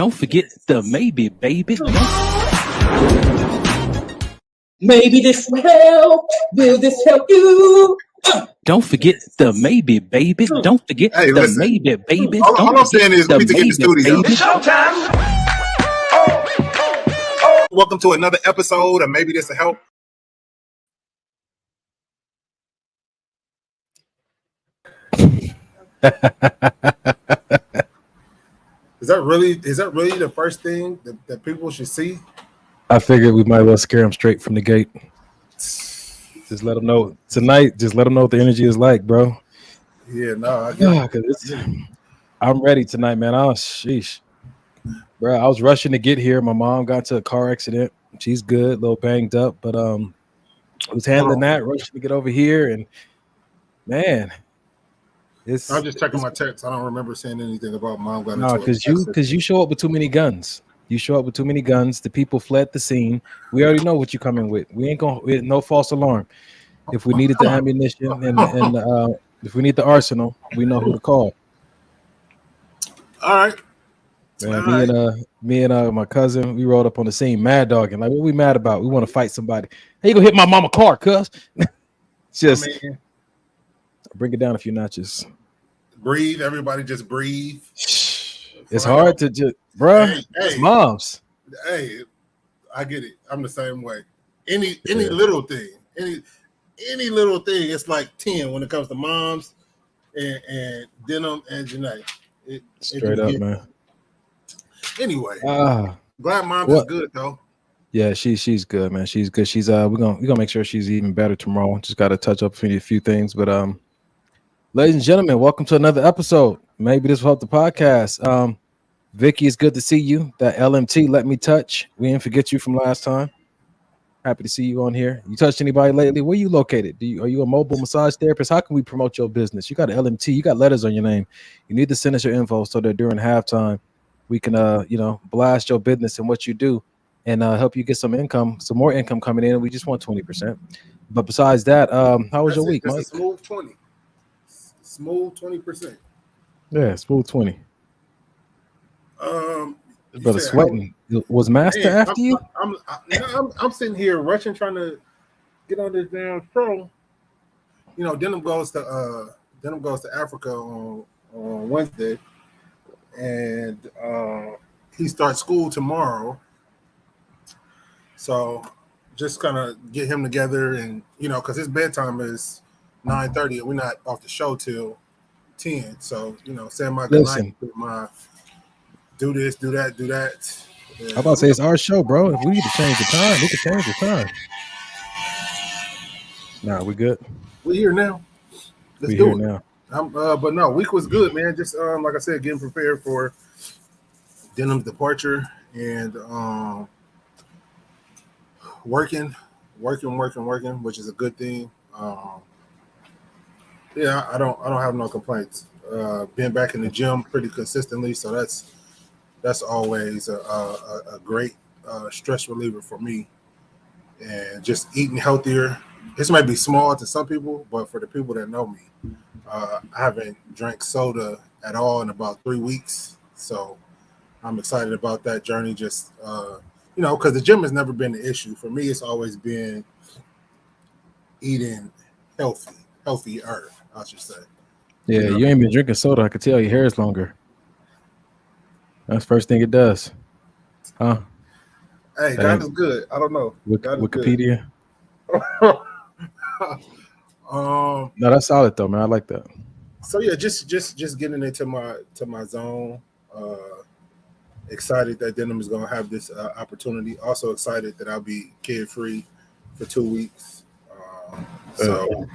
Don't forget the maybe, baby. Maybe this will help. Will this help you? Don't forget the maybe, baby. Don't forget Hey, the listen. maybe, baby. All Don't I'm forget saying is we need to get in the studio. baby. It's showtime. Welcome to another episode of Maybe This Will Help. Is that really the first thing that people should see? I figured we might as well scare them straight from the gate. Just let them know tonight. Just let them know what the energy is like, bro. Yeah, no, I get it. I'm ready tonight, man. Oh, sheesh, bro. I was rushing to get here. My mom got into a car accident. She's good, a little banged up, but I was handling that, rushing to get over here, and man, I'm just checking my text. I don't remember saying anything about mom got into no, because you show up with too many guns. You show up with too many guns. The people fled the scene. We already know what you're coming with. We ain't gonna no false alarm. If we needed the ammunition and if we need the arsenal, we know who to call. All right. Man, me and my cousin, we rolled up on the scene, mad dogging. Like, what we mad about? We want to fight somebody. Hey, you gonna hit my mama car, cuz? Just bring it down a few notches. Breathe, everybody. Just breathe. It's hard to just, bro. It's moms. Hey, I get it. I'm the same way. Any little thing, any little thing, it's like 10 when it comes to moms and Denim and Janae. Straight up, man. Anyway, glad moms is good though. Yeah, she's good, man. She's good. She's we're gonna make sure she's even better tomorrow. Just got to touch up a few things, but ladies and gentlemen, welcome to another episode. Maybe this will help the podcast. Vicky, it's good to see you. That LMT, let me touch. We didn't forget you from last time. Happy to see you on here. You touched anybody lately? Where you located? Are you a mobile massage therapist? How can we promote your business? You got an LMT. You got letters on your name. You need to send us your info so that during halftime we can blast your business and what you do and help you get some income, some more income coming in. We just want 20%. But besides that, how was your week, Mike? Smooth 20. Smooth 20%. Yeah, smooth 20. But sweating. Was Master after you? I'm sitting here rushing, trying to get on this damn show. You know, Denim goes to Africa on Wednesday, and he starts school tomorrow. So just kind of get him together, and because his bedtime is 9:30, and we're not off the show till 10. So saying my good night, do this, do that, do that. Yeah. I'm about to say it's our show, bro. If we need to change the time, we can change the time. Nah, we good. We're here now. Let's do it now. But no, week was good, man. Just like I said, getting prepared for Denim's departure and working, which is a good thing. Yeah, I don't have no complaints. Been back in the gym pretty consistently, so that's always a great stress reliever for me. And just eating healthier. This might be small to some people, but for the people that know me, I haven't drank soda at all in about 3 weeks. So I'm excited about that journey. Just, because the gym has never been an issue. For me, it's always been eating healthier, I should say. Yeah, you ain't been drinking soda. I could tell your hair is longer. That's the first thing it does. Huh? Hey, God is good. I don't know. Wikipedia. No, that's solid though, man. I like that. So yeah, just getting into my zone. Excited that Denim is gonna have this opportunity. Also excited that I'll be kid free for 2 weeks. So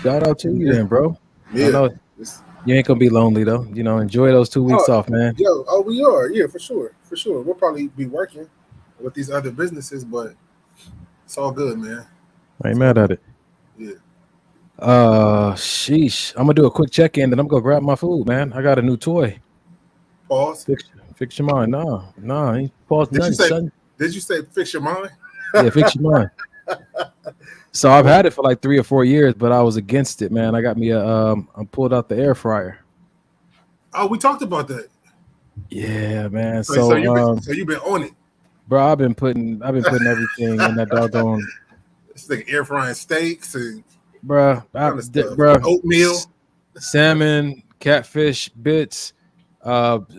shout out to you then, bro. Yeah. I know you ain't gonna be lonely though. Enjoy those 2 weeks off, man. We are. Yeah, for sure. We'll probably be working with these other businesses, but it's all good, man. I ain't mad at it. Yeah. Sheesh. I'm gonna do a quick check-in, then I'm gonna grab my food, man. I got a new toy. Pause. Fix your mind. No. Pause. Did you say fix your mind? Yeah, fix your mind. So I've had it for like 3 or 4 years, but I was against it, man. I got me I pulled out the air fryer. Oh, we talked about that. Yeah, man. So So, you've been on it. bro, I've been putting everything in that doggone, It's like air frying steaks and bro, kind of stuff. bro, Oatmeal. salmon, catfish bits,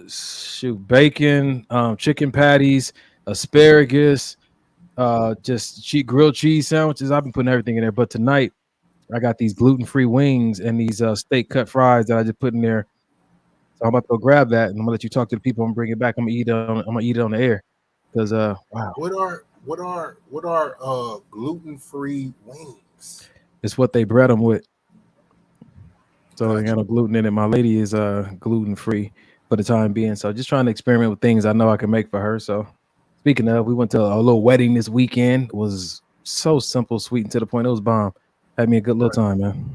shoot, bacon, chicken patties, asparagus, just grilled cheese sandwiches. I've been putting everything in there. But tonight, I got these gluten-free wings and these steak cut fries that I just put in there. So I'm about to go grab that, and I'm gonna let you talk to the people and bring it back. I'm gonna eat it on the air because wow, What are gluten-free wings? it's what they bread them with. So they Gotcha. got no gluten in it. My lady is gluten-free for the time being. So just trying to experiment with things I know I can make for her. So speaking of, we went to a little wedding this weekend. It was so simple, sweet, and to the point. It was bomb. Had me a good little time, man.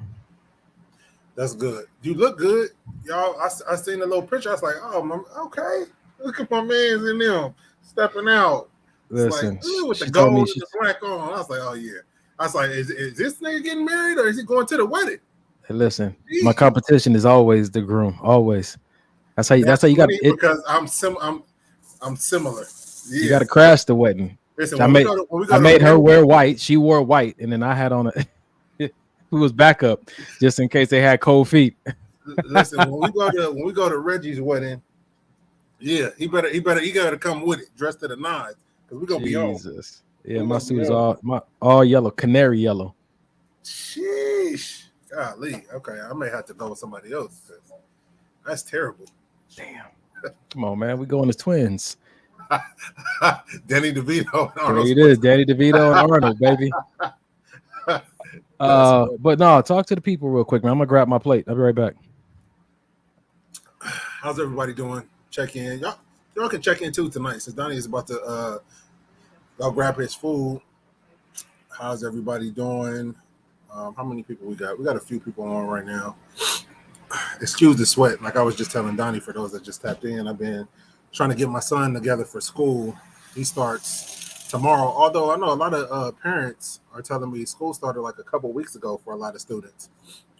That's good. You look good, y'all. I seen a little picture. I was like, oh, okay. Look at my man's in them stepping out. It's Listen, like with the she told me gold and the black on. I was like, oh yeah. I was like, is this nigga getting married or is he going to the wedding? hey, listen, my competition is always the groom. Always. That's how you got it. Because I'm similar. Yeah. You got to crash the wedding. Listen, I made her wear white. She wore white, and then I had on who was backup just in case they had cold feet. Listen, when we go to Reggie's wedding, yeah, he gotta come with it, dressed to the nines, because we're gonna be on. Jesus. Yeah, my suit is all yellow, canary yellow. Sheesh. Golly. Okay, I may have to go with somebody else. That's terrible. Damn. Come on, man. We going as twins. Danny DeVito. There it is, Danny DeVito and Arnold, baby. But no, talk to the people real quick, man. I'm gonna grab my plate. I'll be right back. How's everybody doing? Check in. Y'all can check in too tonight since Donnie is about to go grab his food. How's everybody doing? How many people we got? We got a few people on right now. Excuse the sweat. Like I was just telling Donnie, for those that just tapped in, I've been trying to get my son together for school. He starts tomorrow. Although I know a lot of parents are telling me school started like a couple weeks ago for a lot of students.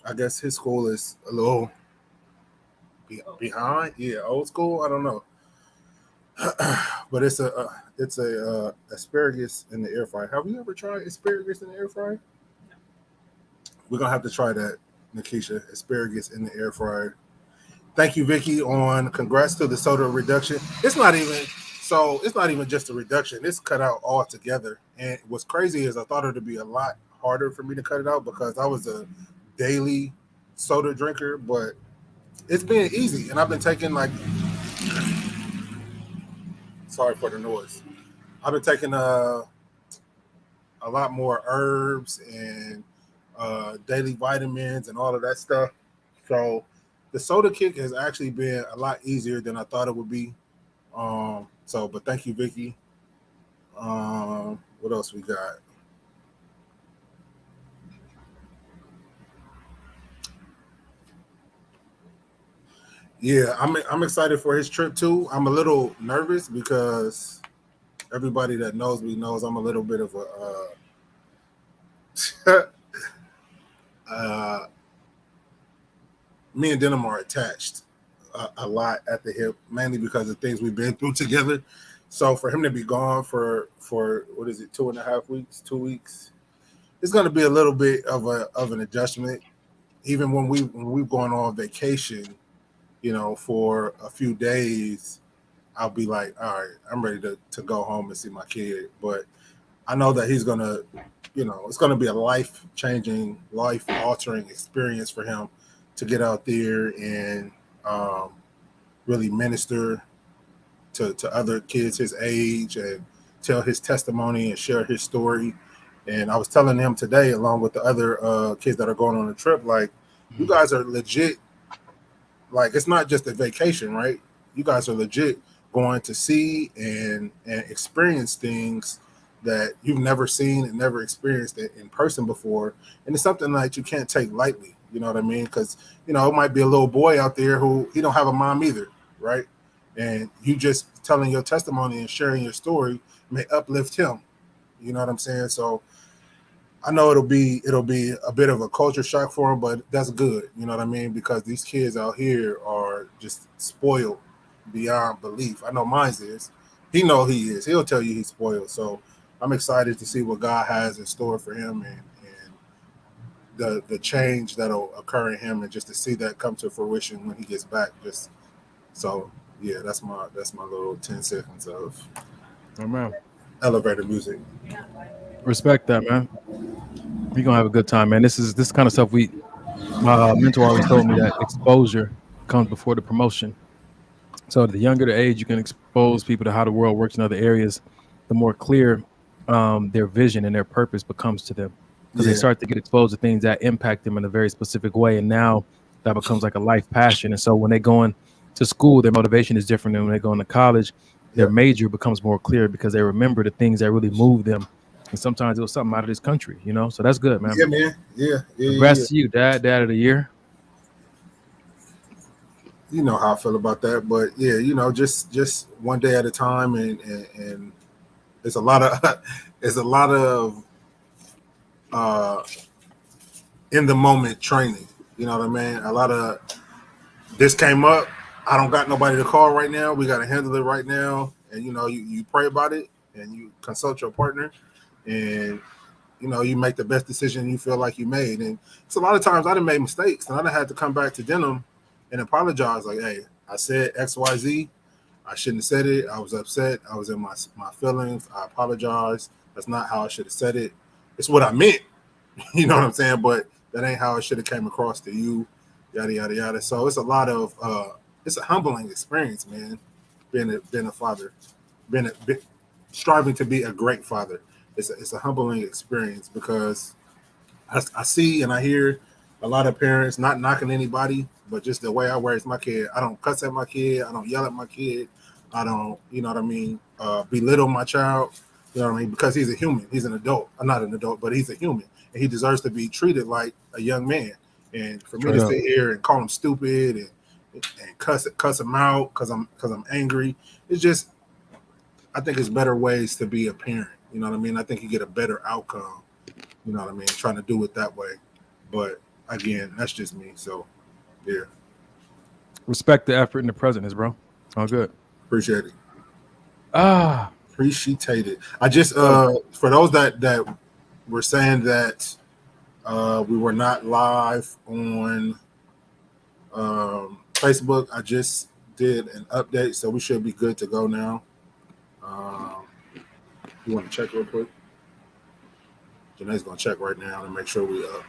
I guess his school is a little behind. Yeah, old school. I don't know. But it's a asparagus in the air fryer. Have you ever tried asparagus in the air fryer? We're gonna have to try that, Nikisha. Asparagus in the air fryer. Thank you, Vicky. Congrats to the soda reduction. It's not even just a reduction. It's cut out altogether. And what's crazy is I thought it would be a lot harder for me to cut it out because I was a daily soda drinker, but it's been easy. And I've been taking sorry for the noise. I've been taking a lot more herbs and daily vitamins and all of that stuff. So the soda kick has actually been a lot easier than I thought it would be. But thank you, Vicky. What else we got? Yeah, I'm excited for his trip too. I'm a little nervous because everybody that knows me knows I'm a little bit of a me and Denham are attached a lot at the hip, mainly because of things we've been through together. So for him to be gone for what is it, 2.5 weeks, 2 weeks, it's going to be a little bit of an adjustment. Even when we've gone on vacation, for a few days, I'll be like, all right, I'm ready to go home and see my kid. But I know that he's gonna, it's gonna be a life-changing, life-altering experience for him to get out there and really minister to other kids his age and tell his testimony and share his story. And I was telling him today, along with the other kids that are going on the trip, like, you guys are legit. Like, it's not just a vacation, right? You guys are legit going to see and experience things that you've never seen and never experienced it in person before. And it's something that you can't take lightly. You know what I mean? Because, it might be a little boy out there who he don't have a mom either, right? And you just telling your testimony and sharing your story may uplift him. You know what I'm saying? So I know it'll be a bit of a culture shock for him, but that's good. You know what I mean? Because these kids out here are just spoiled. beyond belief. I know mine is. He know he is. He'll tell you he's spoiled. So I'm excited to see what God has in store for him and the change that'll occur in him, and just to see that come to fruition when he gets back. Just so yeah, that's my little 10 seconds of elevator music. Respect that, man. We're gonna have a good time, man. This kind of stuff my mentor always told me that exposure comes before the promotion. So the younger the age you can expose people to how the world works in other areas, the more clear their vision and their purpose becomes to them. Because they start to get exposed to things that impact them in a very specific way. And now that becomes like a life passion. And so when they go into school, their motivation is different than when they go into college. Their major becomes more clear because they remember the things that really move them. And sometimes it was something out of this country, you know? So that's good, man. Yeah, man. Yeah. Congrats to you, Dad of the year. You know how I feel about that. But yeah, you know, just one day at a time, and it's a lot of in the moment training, you know what I mean? A lot of this came up. I don't got nobody to call right now. We got to handle it right now. And you know, you pray about it and you consult your partner, and you know, you make the best decision you feel like you made. And it's a lot of times I done made mistakes, and I done had to come back to Denim and apologize. Like, hey, I said XYZ. I shouldn't have said it. I was upset. I was in my feelings. I apologize. That's not how I should have said it. It's what I meant, you know what I'm saying? But that ain't how it should have came across to you, yada, yada, yada. So it's a lot of, it's a humbling experience, man, being a father, striving to be a great father. It's a humbling experience because I see and I hear a lot of parents, not knocking anybody, but just the way I raise my kid. I don't cuss at my kid. I don't yell at my kid. I don't, you know what I mean, belittle my child. You know what I mean? Because he's a human. He's an adult. I'm not an adult, but he's a human. And he deserves to be treated like a young man. And for me to sit here and call him stupid and cuss him out because I'm angry, it's just, I think it's better ways to be a parent. You know what I mean? I think you get a better outcome. You know what I mean? Trying to do it that way. But again, that's just me. So, yeah. Respect the effort and the presence, bro. All good. Appreciate it. Appreciate it. I just for those that were saying that we were not live on Facebook, I just did an update, so we should be good to go now. You want to check real quick? Janae's gonna check right now to make sure we up.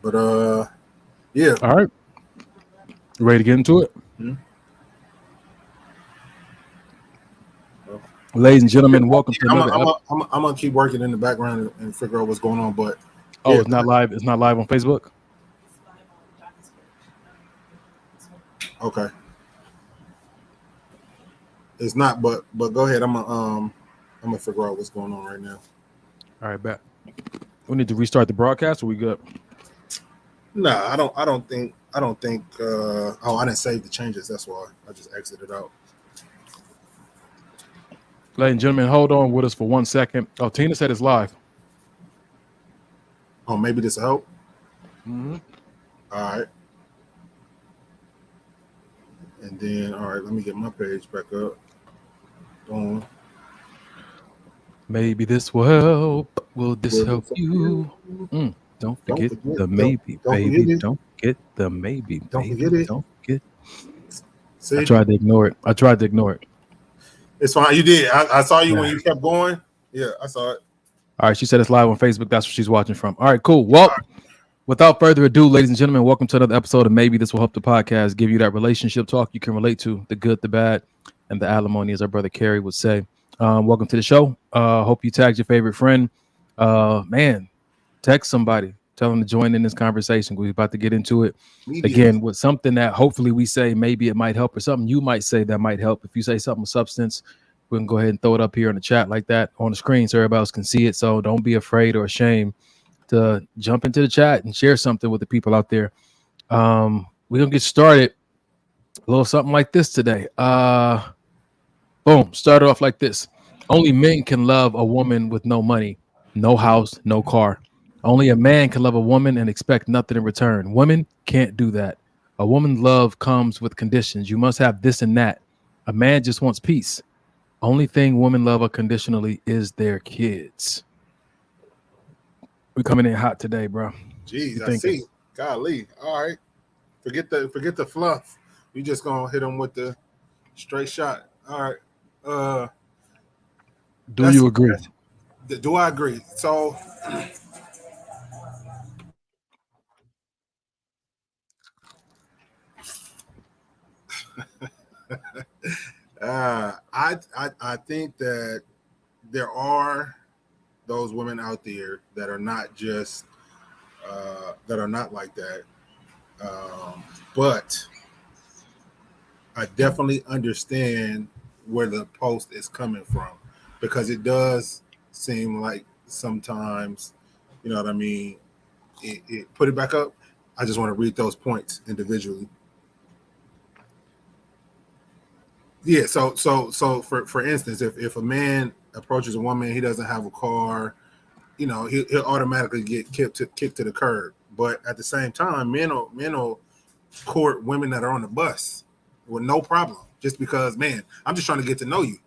But yeah. All right. Ready to get into it? Mm-hmm. Ladies and gentlemen, welcome to another I'm gonna keep working in the background and figure out what's going on. But it's not live. It's not live on Facebook. Okay, it's not. But go ahead. I'm gonna figure out what's going on right now. All right, bet. We need to restart the broadcast. Or we good? Nah, I don't think. Oh, I didn't save the changes. That's why I just exited out. Ladies and gentlemen, hold on with us for 1 second. Oh, Tina said it's live. Oh, maybe this will help. Mm-hmm. All right. And then, all right, let me get my page back up. Boom. Maybe this will help. Will this help you? Don't forget the maybe, baby. Don't forget the maybe, don't baby. Forget it. Don't forget. See? I tried to ignore it. It's fine. You did. I saw you when you kept going. Yeah, I saw it. All right. She said it's live on Facebook. That's where she's watching from. All right, cool. Well, without further ado, ladies and gentlemen, welcome to another episode of Maybe This Will Help the Podcast. Give you that relationship talk you can relate to, the good, the bad, and the alimony, as our brother Kerry would say. Welcome to the show. Hope you tagged your favorite friend. Man, text somebody. Tell them to join in this conversation. We're about to get into it again with something that hopefully we say maybe it might help, or something you might say that might help. If you say something with substance, we can go ahead and throw it up here in the chat like that on the screen so everybody else can see it. So don't be afraid or ashamed to jump into the chat and share something with the people out there. We're gonna get started a little something like this today. Boom, start off like this. Only men can love a woman with no money, no house, no car. Only a man can love a woman and expect nothing in return. Women can't do that. A woman's love comes with conditions. You must have this and that. A man just wants peace. Only thing women love unconditionally is their kids. We're coming in hot today, bro. Jeez, I see. Golly. All right. Forget the fluff. You just gonna hit them with the straight shot. All right. Do you agree? Do I agree? So I think that there are those women out there that are not just that are not like that. But I definitely understand where the post is coming from, because it does seem like sometimes, you know what I mean? It put it back up. I just want to read those points individually. Yeah, so for instance, if a man approaches a woman, he doesn't have a car, you know, he'll automatically get kicked to the curb. But at the same time, men will court women that are on the bus with no problem, just because, man, I'm just trying to get to know you.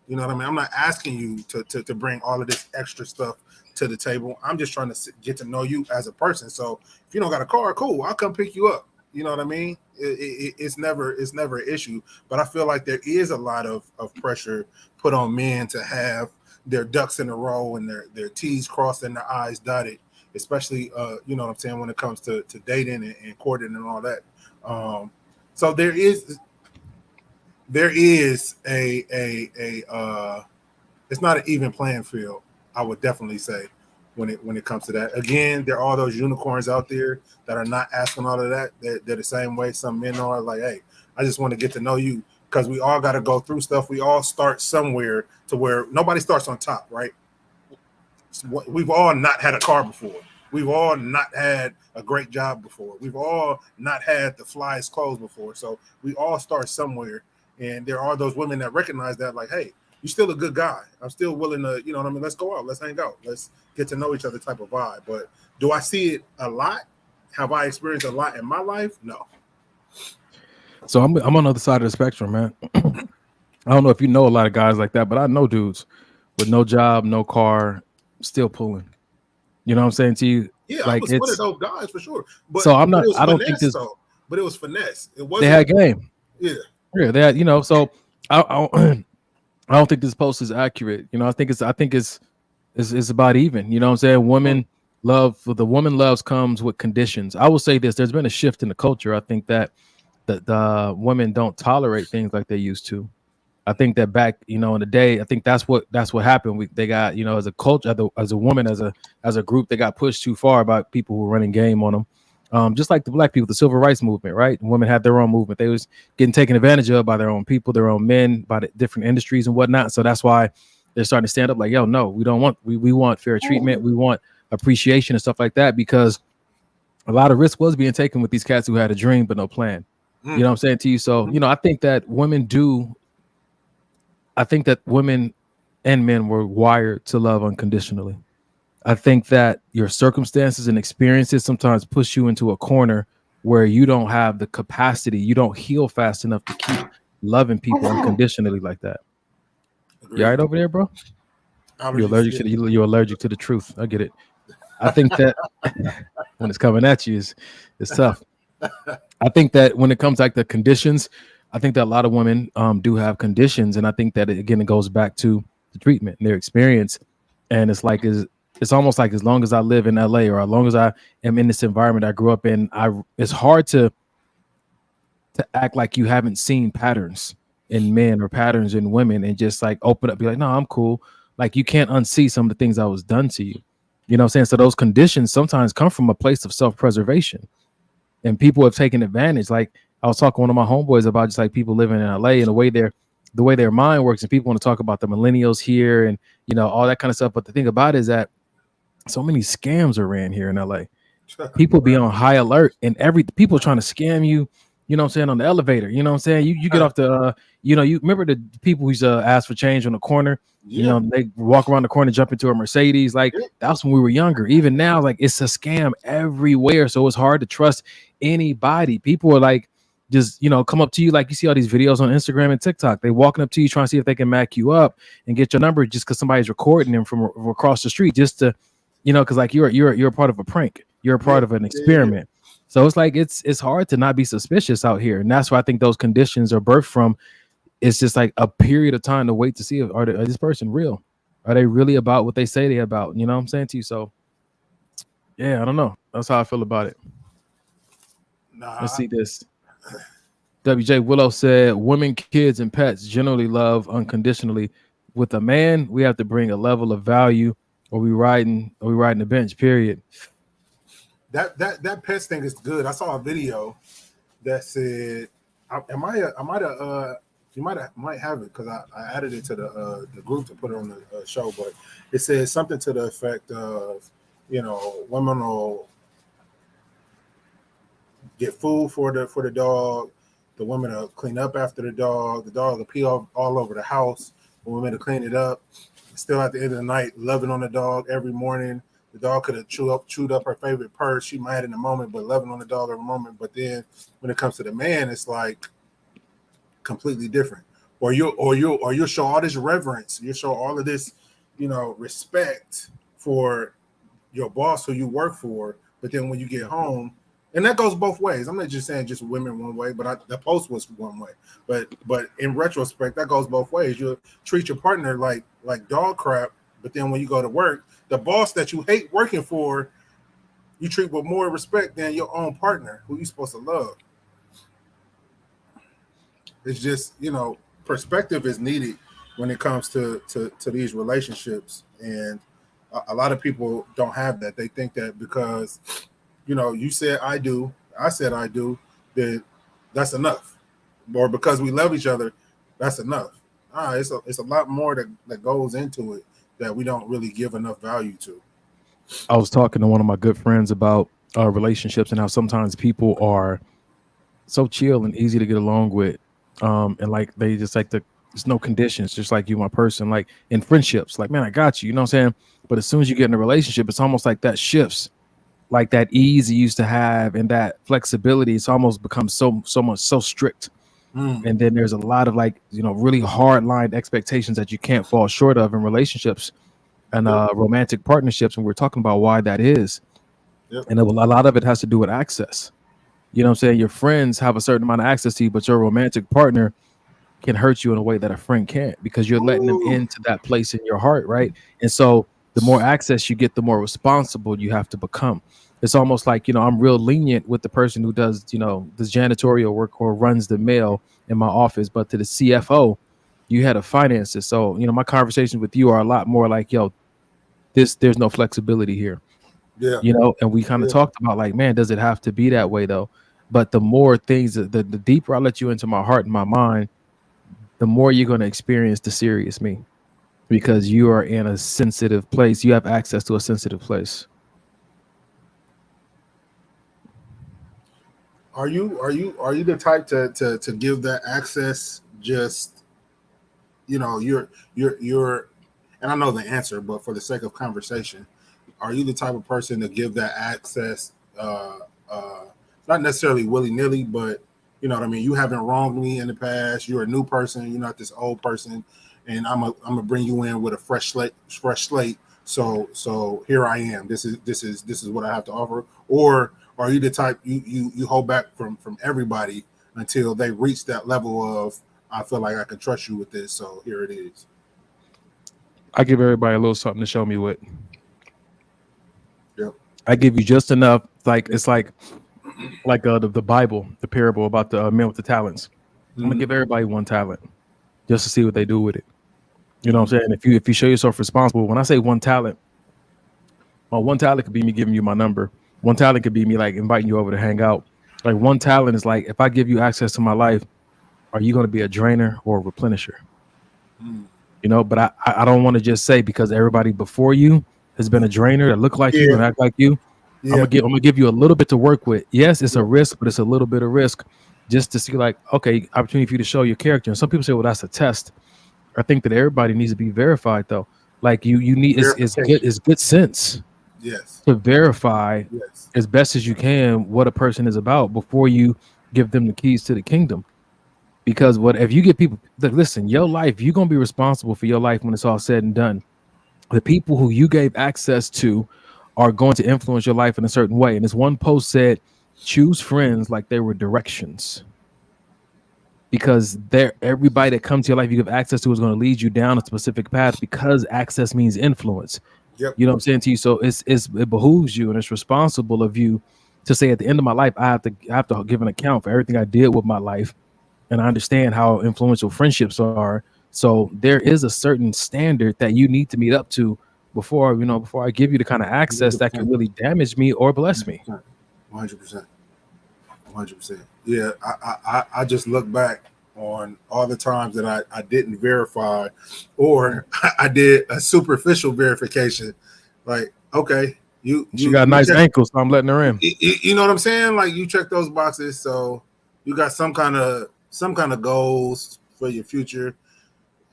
You know what I mean? I'm not asking you to bring all of this extra stuff to the table. I'm just trying to get to know you as a person. So if you don't got a car, cool, I'll come pick you up. You know what I mean? It's never an issue. But I feel like there is a lot of pressure put on men to have their ducks in a row and their T's crossed and their I's dotted, especially you know what I'm saying, when it comes to dating and courting and all that. So there is a it's not an even playing field, I would definitely say, when it comes to that. Again, there are those unicorns out there that are not asking all of that. They're the same way some men are, like, hey, I just want to get to know you, because we all got to go through stuff. We all start somewhere, to where nobody starts on top, right? We've all not had a car before. We've all not had a great job before. We've all not had the flyest clothes before. So we all start somewhere. And there are those women that recognize that, like, hey, you're still a good guy. I'm still willing to, you know what I mean? Let's go out. Let's hang out. Let's get to know each other type of vibe. But do I see it a lot? Have I experienced a lot in my life? No. So I'm on the other side of the spectrum, man. I don't know if you know a lot of guys like that, but I know dudes with no job, no car, still pulling. You know what I'm saying to you? Yeah, like, I was one of those guys for sure. But so I'm not. I don't think this. Though. But it was finesse. It wasn't. They had game. Yeah. Yeah, they had. You know, so I don't think this post is accurate. You know, I think it's about even. You know what I'm saying? Women love, the woman loves comes with conditions. I will say this: there's been a shift in the culture. I think that the women don't tolerate things like they used to. I think that back, you know, in the day, I think that's what happened. They got, you know, as a culture, as a woman, as a group, they got pushed too far about people who were running game on them. Just like the black people, the civil rights movement, right? Women had their own movement. They was getting taken advantage of by their own people, their own men, by the different industries and whatnot. So that's why they're starting to stand up like, yo, no, we don't want, we want fair treatment. We want appreciation and stuff like that, because a lot of risk was being taken with these cats who had a dream but no plan. You know what I'm saying to you? So, you know, I think that women and men were wired to love unconditionally. I think that your circumstances and experiences sometimes push you into a corner where you don't have the capacity, you don't heal fast enough to keep loving people unconditionally like that. Agreed. You all right over there, bro? You're allergic to the truth. I get it. I think that when it's coming at you, it's tough. I think that when it comes like the conditions, I think that a lot of women do have conditions, and I think that it goes back to the treatment and their experience. And it's like it's almost like, as long as I live in LA, or as long as I am in this environment I grew up in, it's hard to act like you haven't seen patterns in men or patterns in women and just like open up, be like, no, I'm cool. Like, you can't unsee some of the things that was done to you. You know what I'm saying? So those conditions sometimes come from a place of self-preservation, and people have taken advantage. Like, I was talking to one of my homeboys about just like people living in LA and the way their mind works, and people want to talk about the millennials here and, you know, all that kind of stuff. But the thing about it is that so many scams are ran here in LA. People be on high alert, and people trying to scam you. you know what I'm saying, on the elevator. You know what I'm saying? You get off the you know, you remember the people who used to ask for change on the corner. You know, they walk around the corner, jump into a Mercedes. Like that's when we were younger. Even now, like it's a scam everywhere. So it's hard to trust anybody. People are like, just, you know, come up to you, like you see all these videos on Instagram and TikTok. They walking up to you trying to see if they can mac you up and get your number just because somebody's recording them from across the street, just to, you know, because like you're a part of a prank. You're a part of an experiment. So it's like it's hard to not be suspicious out here, and that's why I think those conditions are birthed from. It's just like a period of time to wait to see if are this person real? Are they really about what they say they about? You know what I'm saying to you? So yeah, I don't know. That's how I feel about it. Let's see this. WJ Willow said, women, kids, and pets generally love unconditionally. With a man, we have to bring a level of value, or we riding the bench, period. That pets thing is good. I saw a video that said, you might have it because I added it to the group to put it on the show, but it says something to the effect of, you know, women will get food for the dog, the women will clean up after the dog will pee all over the house, the women to clean it up. Still at the end of the night, loving on the dog every morning. The dog could have chewed up her favorite purse she might in a moment, but loving on the dog every moment. But then when it comes to the man, it's like completely different. Or you'll show all this reverence, you show all of this, you know, respect for your boss who you work for. But then when you get home, and that goes both ways. I'm not just saying just women one way, but the post was one way. But in retrospect, that goes both ways. You treat your partner like dog crap, but then when you go to work, the boss that you hate working for, you treat with more respect than your own partner, who you're supposed to love. It's just, you know, perspective is needed when it comes to these relationships, and a lot of people don't have that. They think that because, you know, you said I do, I said I do, that that's enough, or because we love each other, that's enough. It's a lot more that goes into it that we don't really give enough value to. I was talking to one of my good friends about relationships and how sometimes people are so chill and easy to get along with, and like they just like there's no conditions, just like you, my person, like in friendships, like, man, I got you, you know what I'm saying? But as soon as you get in a relationship, it's almost like that shifts, like that ease you used to have and that flexibility. It's almost becomes so much so strict. And then there's a lot of, like, you know, really hard line expectations that you can't fall short of in relationships and romantic partnerships. And we're talking about why that is. And a lot of it has to do with access. You know what I'm saying? Your friends have a certain amount of access to you, but your romantic partner can hurt you in a way that a friend can't, because you're letting them into that place in your heart, right? And so the more access you get, the more responsible you have to become. It's almost like, you know, I'm real lenient with the person who does, you know, this janitorial work or runs the mail in my office, but to the CFO, you had a finances. So, you know, my conversations with you are a lot more like, yo, there's no flexibility here. You know, and we kind of talked about, like, man, does it have to be that way though? But the more things, the deeper I let you into my heart and my mind, the more you're going to experience the serious me, because you are in a sensitive place. You have access to a sensitive place. Are you the type to give that access? Just, you know, you're, and I know the answer, but for the sake of conversation, are you the type of person to give that access? Not necessarily willy-nilly, but you know what I mean? You haven't wronged me in the past. You're a new person. You're not this old person, and I'm gonna bring you in with a fresh slate. So here I am. This is what I have to offer. Or are you the type you hold back from everybody until they reach that level of, I feel like I can trust you with this, so here it is? I give everybody a little something to show me with. Yep. I give you just enough. Like, it's like the Bible, the parable about the man with the talents. I'm gonna give everybody one talent just to see what they do with it. You know what I'm saying? If you show yourself responsible, when I say one talent, well, one talent could be me giving you my number. One talent could be me, like, inviting you over to hang out. Like, one talent is like, if I give you access to my life, are you going to be a drainer or a replenisher? You know, but I don't want to just say because everybody before you has been a drainer that look like you and act like you. I'm gonna give you a little bit to work with. Yes, it's a risk, but it's a little bit of risk just to see like, okay, opportunity for you to show your character. And some people say, well, that's a test. I think that everybody needs to be verified though. Like you need Verification. it's good sense Yes. to verify Yes. as best as you can what a person is about before you give them the keys to the kingdom. Because what if you get people that listen, your life, you're gonna be responsible for your life when it's all said and done. The people who you gave access to are going to influence your life in a certain way. And this one post said, choose friends like they were directions. Because they're everybody that comes to your life you give access to is going to lead you down a specific path because access means influence. Yep. You know what I'm saying to you? So it behooves you and it's responsible of you to say at the end of my life, I have to give an account for everything I did with my life. And I understand how influential friendships are. So there is a certain standard that you need to meet up to before I give you the kind of access that can really damage me or bless me. 100%. 100%. Yeah, I just look back on all the times that I didn't verify, or I did a superficial verification. Like, okay, you got nice check, ankles, so I'm letting her in. You know what I'm saying? Like, you check those boxes, so you got some kind of goals for your future.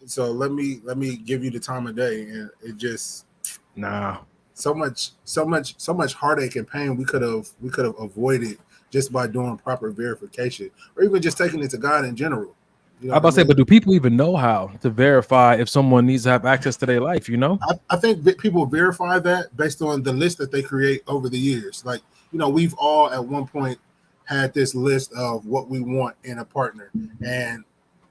So let me give you the time of day, and it just so much heartache and pain we could have avoided just by doing proper verification, or even just taking it to God in general. You know I'm about to say, but do people even know how to verify if someone needs to have access to their life? You know, I think people verify that based on the list that they create over the years. Like, we've all at one point had this list of what we want in a partner, and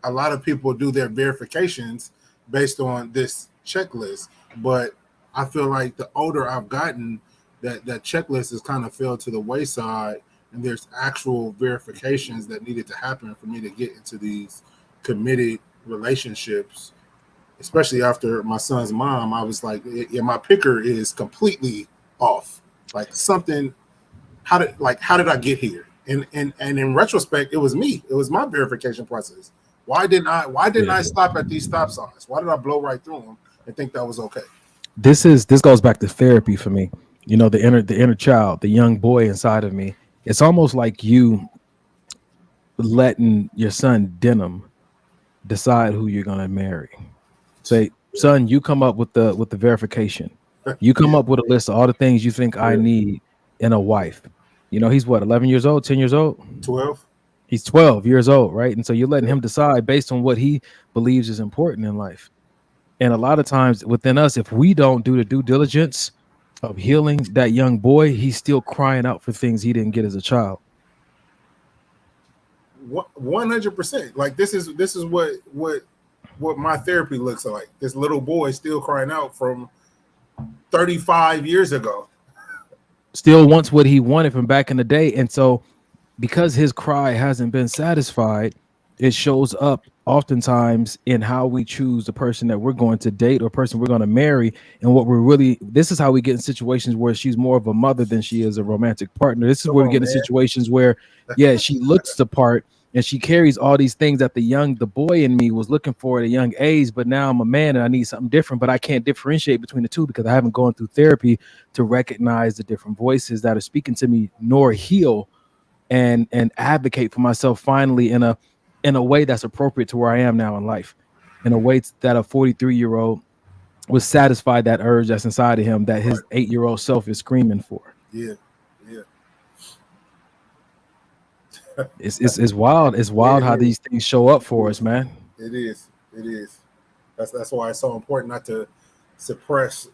a lot of people do their verifications based on this checklist. But I feel like the older I've gotten, that checklist has kind of fell to the wayside, and there's actual verifications that needed to happen for me to get into these committed relationships. Especially after my son's mom, I was like, yeah, my picker is completely off. Like, something, how did I get here? And in retrospect, it was me. It was my verification process. Why didn't I stop at these stop signs? Why did I blow right through them and think that was okay? This goes back to therapy for me. The inner child, the young boy inside of me. It's almost like you letting your son Denim decide who you're gonna marry. Say, son, you come up with the verification. You come up with a list of all the things you think I need in a wife. He's what, 11 years old, 10 years old? 12. He's 12 years old, right? And so you're letting him decide based on what he believes is important in life. And a lot of times within us, if we don't do the due diligence of healing that young boy, he's still crying out for things he didn't get as a child. 100%. Like, this is what my therapy looks like. This little boy still crying out from 35 years ago. Still wants what he wanted from back in the day. And so because his cry hasn't been satisfied, it shows up oftentimes in how we choose the person that we're going to date or person we're going to marry. And this is how we get in situations where she's more of a mother than she is a romantic partner. This is where we get in situations where, she looks the part and she carries all these things that the boy in me was looking for at a young age. But now I'm a man and I need something different, but I can't differentiate between the two because I haven't gone through therapy to recognize the different voices that are speaking to me, nor heal and advocate for myself finally in a way that's appropriate to where I am now in life, in a way that a 43-year-old would satisfy that urge that's inside of him that his 8-year-old self is screaming for. Yeah. It's wild. It's wild how these things show up for us, man. It is. That's why it's so important not to suppress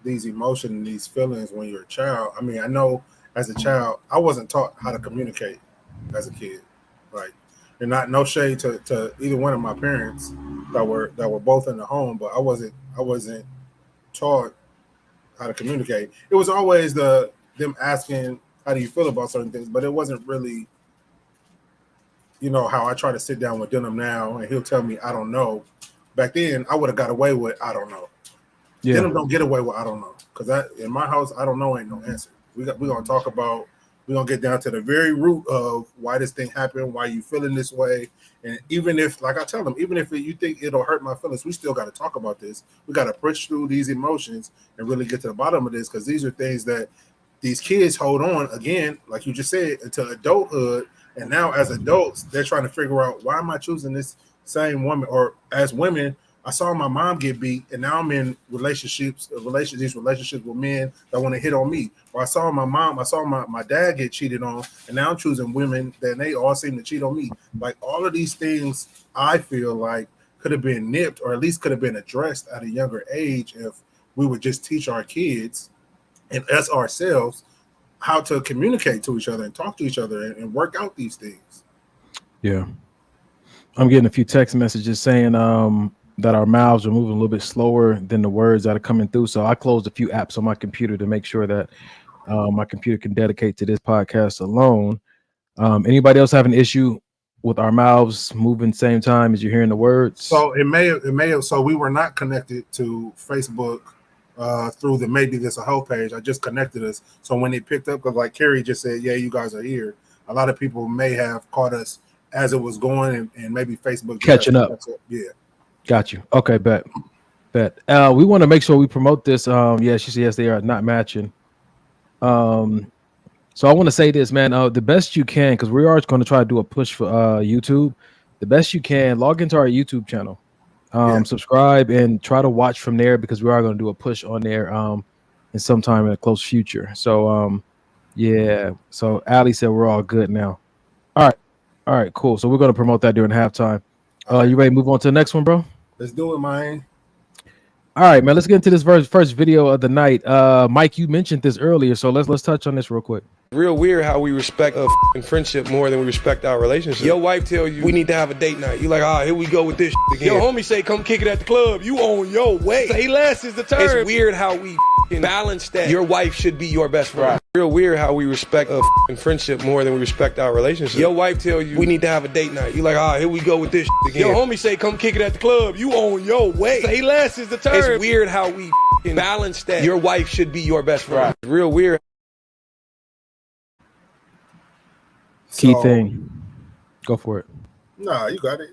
these emotions and these feelings when you're a child. I mean, I know as a child, I wasn't taught how to communicate as a kid. Like, and no shade to either one of my parents that were both in the home, but I wasn't taught how to communicate. It was always them asking, how do you feel about certain things, but it wasn't really, how I try to sit down with Denim now and he'll tell me I don't know. Back then I would have got away with I don't know. Yeah. Denim don't get away with I don't know, because in my house I don't know ain't no answer. We're gonna talk about, we're gonna get down to the very root of why this thing happened, why you feeling this way. And even if, like I tell them, even if you think it'll hurt my feelings, we still got to talk about this. We got to push through these emotions and really get to the bottom of this, because these are things that these kids hold on, again, like you just said, until adulthood, And now as adults, they're trying to figure out, why am I choosing this same woman? Or as women, I saw my mom get beat, and now I'm in relationships with men that want to hit on me. Or I saw my dad get cheated on, and now I'm choosing women that they all seem to cheat on me. Like, all of these things, I feel like could have been nipped, or at least could have been addressed at a younger age if we would just teach our kids and us ourselves how to communicate to each other and talk to each other and work out these things. Yeah. I'm getting a few text messages saying that our mouths are moving a little bit slower than the words that are coming through. So I closed a few apps on my computer to make sure that my computer can dedicate to this podcast alone. Anybody else have an issue with our mouths moving same time as you're hearing the words? So it may have. So we were not connected to Facebook through the Maybe This a Hoe page. I just connected us. So when it picked up, because like Carrie just said, yeah, you guys are here. A lot of people may have caught us as it was going, and maybe Facebook catching up. Yeah. Got you. Okay, bet. We want to make sure we promote this. Yeah, she said yes, they are not matching. So I want to say this, man. The best you can, because we are going to try to do a push for YouTube. The best you can, log into our YouTube channel, subscribe, and try to watch from there, because we are going to do a push on there in sometime in the close future. So yeah. So Ali said we're all good now. All right, cool. So we're going to promote that during halftime. You ready to move on to the next one, bro? Let's do it, man. All right, man. Let's get into this first video of the night. Mike, you mentioned this earlier, so let's touch on this real quick. Real weird how we respect a friendship more than we respect our relationship. Your wife tell you we need to have a date night. You like, here we go with this again. Your homie say come kick it at the club. You on your way. Say less is the term. It's weird how we balance that. Your wife should be your best friend. Right. Real weird how we respect a friendship more than we respect our relationship. Your wife tell you we need to have a date night. You like, here we go with this again. Your homie say come kick it at the club. You on your way. Say less is the term. It's weird how we balance that. Your wife should be your best friend. Right. Real weird. Key thing. Go for it. Nah, you got it.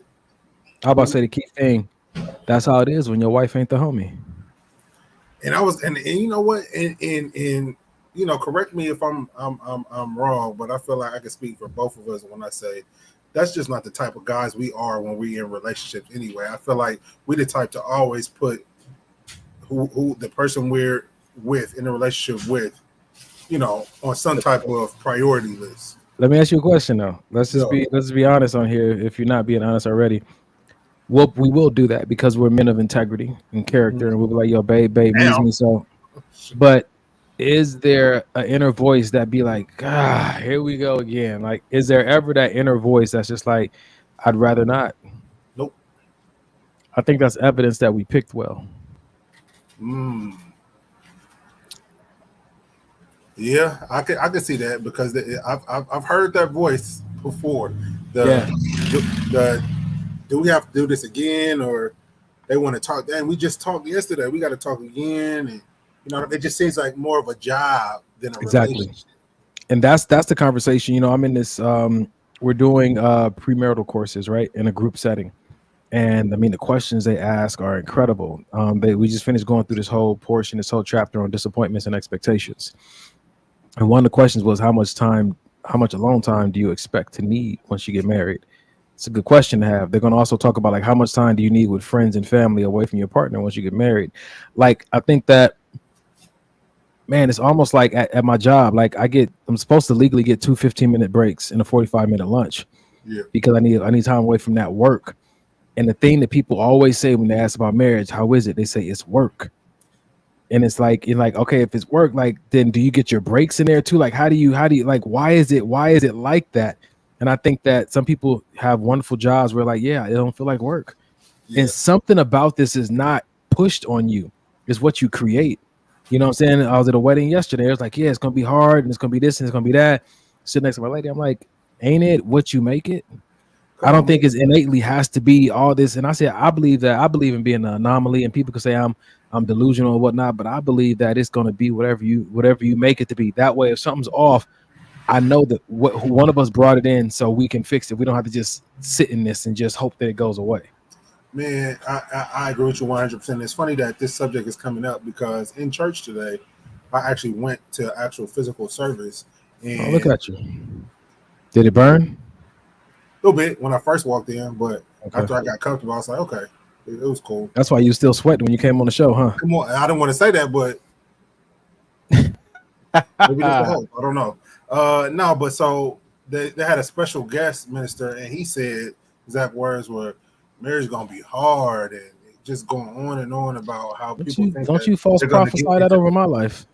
I about to say the key thing. That's how it is when your wife ain't the homie. And I was, and you know what, and you know, correct me if I'm wrong, but I feel like I can speak for both of us when I say that's just not the type of guys we are when we in relationships anyway. I feel like we the type to always put who the person we're with in a relationship with, you know, on some type of priority list. Let me ask you a question though. Let's be honest on here. If you're not being honest already, we will do that because we're men of integrity and character, and we'll be like, yo, babe needs me so. But is there an inner voice that be like, here we go again? Like, is there ever that inner voice that's just like, I'd rather not? Nope. I think that's evidence that we picked well. Yeah, I can see that because I've heard that voice before. Do we have to do this again, or they want to talk? And we just talked yesterday. We got to talk again, and you know, it just seems like more of a job than a relationship. And that's the conversation. You know, I'm in this. We're doing premarital courses, right, in a group setting, and I mean the questions they ask are incredible. We just finished going through this whole chapter on disappointments and expectations. And one of the questions was how much alone time do you expect to need once you get married? It's a good question to have. They're going to also talk about like how much time do you need with friends and family away from your partner once you get married? Like, I think that, man, it's almost like at my job, like I'm supposed to legally get 2 15-minute breaks and a 45-minute lunch. Yeah. Because I need time away from that work. And the thing that people always say when they ask about marriage, how is it? They say it's work. And it's like, okay, if it's work, like, then do you get your breaks in there too? Like, how do you like, why is it like that? And I think that some people have wonderful jobs where like, yeah, it don't feel like work. Yeah. And something about this is not pushed on you. It's what you create. You know what I'm saying? I was at a wedding yesterday. It was like, yeah, it's going to be hard and it's going to be this and it's going to be that. Sitting next to my lady, I'm like, ain't it what you make it? I don't think it innately has to be all this. And I said, I believe in being an anomaly, and people can say I'm delusional or whatnot, but I believe that it's going to be whatever you make it to be. That way, if something's off, I know that one of us brought it in so we can fix it. We don't have to just sit in this and just hope that it goes away. Man, I agree with you 100%. It's funny that this subject is coming up because in church today, I actually went to actual physical service. And look at you. Did it burn? little bit when I first walked in, but Okay. after I got comfortable, I was like, okay, it was cool. That's why you still sweating when you came on the show, huh? Come on, I didn't want to say that, but maybe this will help. I don't know. No, but so they had a special guest minister, and he said exact words were, "Marriage is gonna be hard," and just going on and on about how people think. Don't you false prophesy that over my life?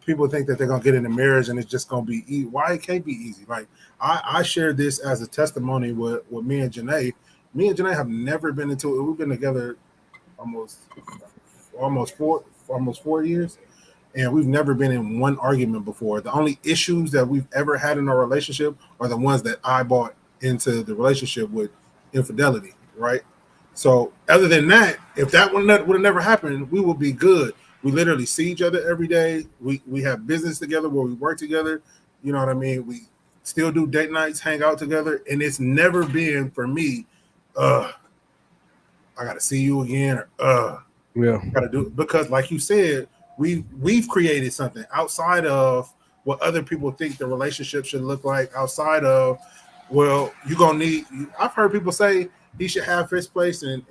People think that they're gonna get into marriage and it's just gonna be easy. Why it can't be easy? Like I shared this as a testimony with me and Janae. Me and Janae have never been into it. We've been together almost 4 years, and we've never been in one argument before. The only issues that we've ever had in our relationship are the ones that I brought into the relationship with infidelity, right? So other than that, if that would have never happened, we would be good. We literally see each other every day. We have business together where we work together. You know what I mean? We still do date nights, hang out together, and it's never been for me, I gotta see you again, or gotta do it. Because like you said, we've created something outside of what other people think the relationship should look like, outside of, well, you're gonna need. I've heard people say he should have his place and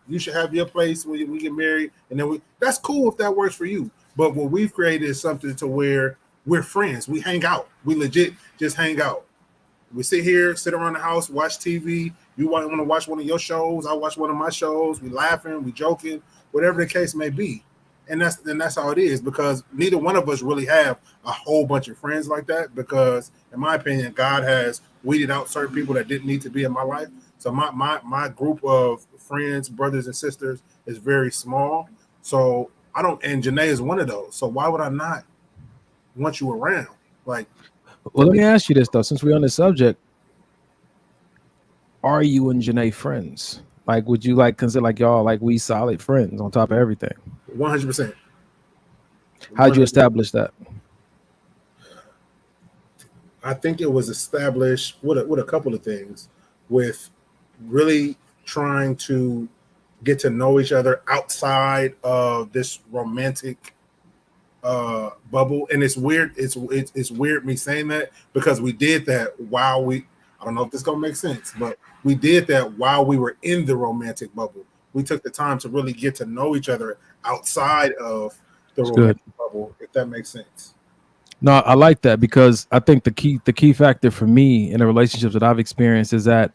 you should have your place when we get married, and then that's cool if that works for you. But what we've created is something to where we're friends. We hang out. We legit just hang out. We sit around the house, watch TV. You want to watch one of your shows, I watch one of my shows. We laughing, we joking, whatever the case may be. And that's how it is, because neither one of us really have a whole bunch of friends like that, because in my opinion, God has weeded out certain people that didn't need to be in my life. So my group of friends, brothers and sisters is very small. So I don't, and Janae is one of those. So why would I not want you around? Like, well, let me ask you this though, since we're on this subject, are you and Janae friends? Like, would you like consider like y'all like we solid friends on top of everything? 100%. How'd you establish that? I think it was established with a couple of things, with really trying to get to know each other outside of this romantic bubble. And it's weird. It's weird me saying that, because we did that while I don't know if this is gonna make sense, but we did that while we were in the romantic bubble. We took the time to really get to know each other outside of the romantic bubble, if that makes sense. No, I like that, because I think the key factor for me in the relationships that I've experienced is that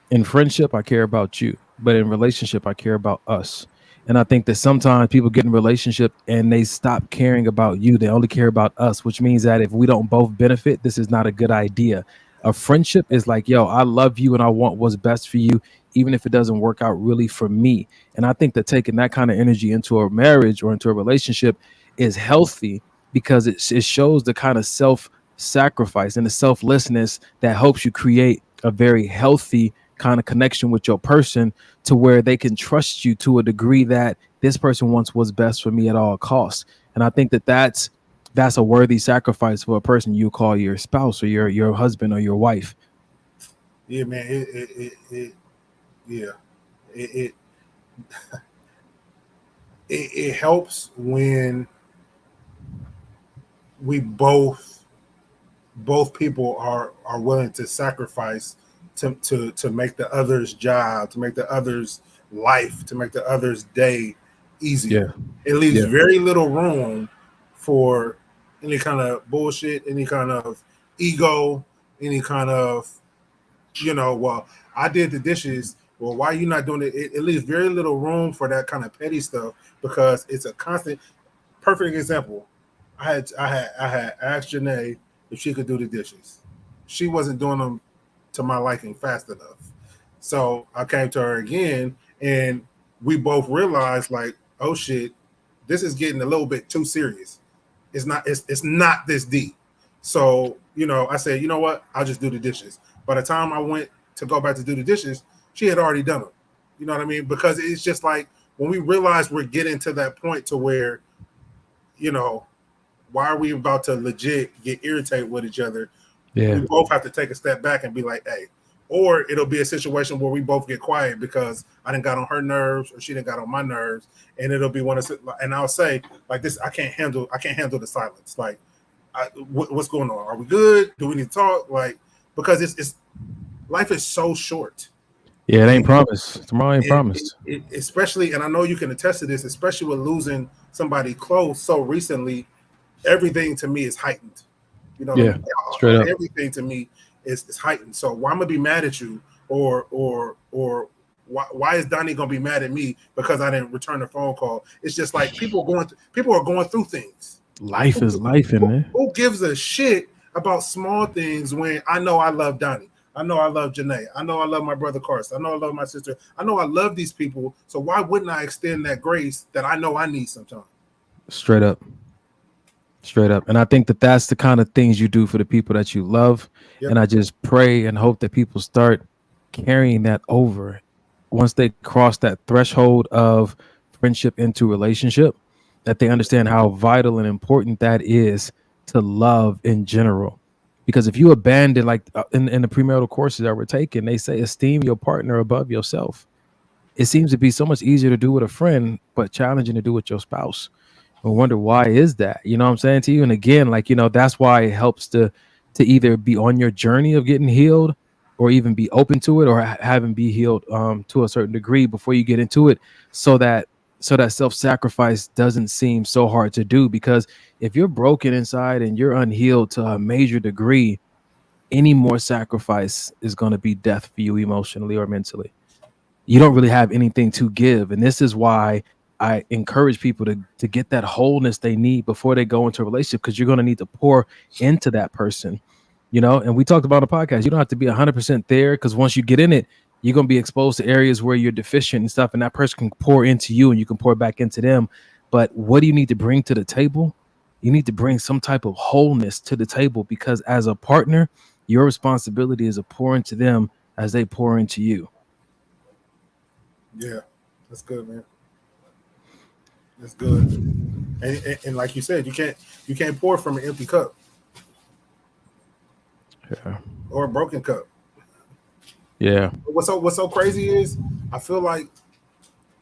in friendship, I care about you, but in relationship, I care about us. And I think that sometimes people get in a relationship and they stop caring about you. They only care about us, which means that if we don't both benefit, this is not a good idea. A friendship is like, yo, I love you and I want what's best for you, even if it doesn't work out really for me. And I think that taking that kind of energy into a marriage or into a relationship is healthy, because it shows the kind of self-sacrifice and the selflessness that helps you create a very healthy kind of connection with your person, to where they can trust you to a degree that this person wants what's best for me at all costs. And I think that that's a worthy sacrifice for a person you call your spouse or your husband or your wife. Yeah, man. It helps when we both people are willing to sacrifice to make the other's job, to make the other's life, to make the other's day easier. Yeah. It leaves very little room for any kind of bullshit, any kind of ego, any kind of, well, I did the dishes. Well, why are you not doing it? It leaves very little room for that kind of petty stuff, because it's a constant. Perfect example. I had asked Janae if she could do the dishes. She wasn't doing them to my liking fast enough. So I came to her again, and we both realized, like, oh shit, this is getting a little bit too serious. It's not this deep. So, I said, you know what? I'll just do the dishes. By the time I went to go back to do the dishes, she had already done them. You know what I mean? Because it's just like, when we realize we're getting to that point to where, why are we about to legit get irritated with each other? Yeah. We both have to take a step back and be like, hey, or it'll be a situation where we both get quiet because I didn't got on her nerves or she didn't got on my nerves. And it'll be and I'll say like this, I can't handle the silence. Like, what's going on? Are we good? Do we need to talk? Like, because it's life is so short. Yeah, it ain't promised. Tomorrow ain't promised. Especially, and I know you can attest to this, especially with losing somebody close so recently, everything to me is heightened. You know, Yeah, straight up. Everything to me is heightened. So why I'm gonna be mad at you, or why is Donnie gonna be mad at me because I didn't return a phone call? It's just like people are going through things. Life is life, in there. Who gives a shit about small things when I know I love Donnie? I know I love Janae. I know I love my brother Carson. I know I love my sister. I know I love these people. So why wouldn't I extend that grace that I know I need sometimes? Straight up. And I think that that's the kind of things you do for the people that you love. Yep. And I just pray and hope that people start carrying that over once they cross that threshold of friendship into relationship, that they understand how vital and important that is to love in general. Because if you abandon, like in the premarital courses that we're taking, they say esteem your partner above yourself. It seems to be so much easier to do with a friend, but challenging to do with your spouse. I wonder why is that? You know what I'm saying to you? And again, like, you know, that's why it helps to either be on your journey of getting healed or even be open to it or having be healed to a certain degree before you get into it, so that self-sacrifice doesn't seem so hard to do. Because if you're broken inside and you're unhealed to a major degree, any more sacrifice is going to be death for you emotionally or mentally. You don't really have anything to give. And this is why I encourage people to get that wholeness they need before they go into a relationship, because you're going to need to pour into that person, you know. And we talked about on the podcast, you don't have to be 100% there, because once you get in it, you're going to be exposed to areas where you're deficient and stuff, and that person can pour into you and you can pour back into them. But what do you need to bring to the table? You need to bring some type of wholeness to the table, because as a partner, your responsibility is to pour into them as they pour into you. Yeah, that's good, man. That's good. And like you said, you can't pour from an empty cup. Yeah. Or a broken cup. Yeah. What's so crazy is I feel like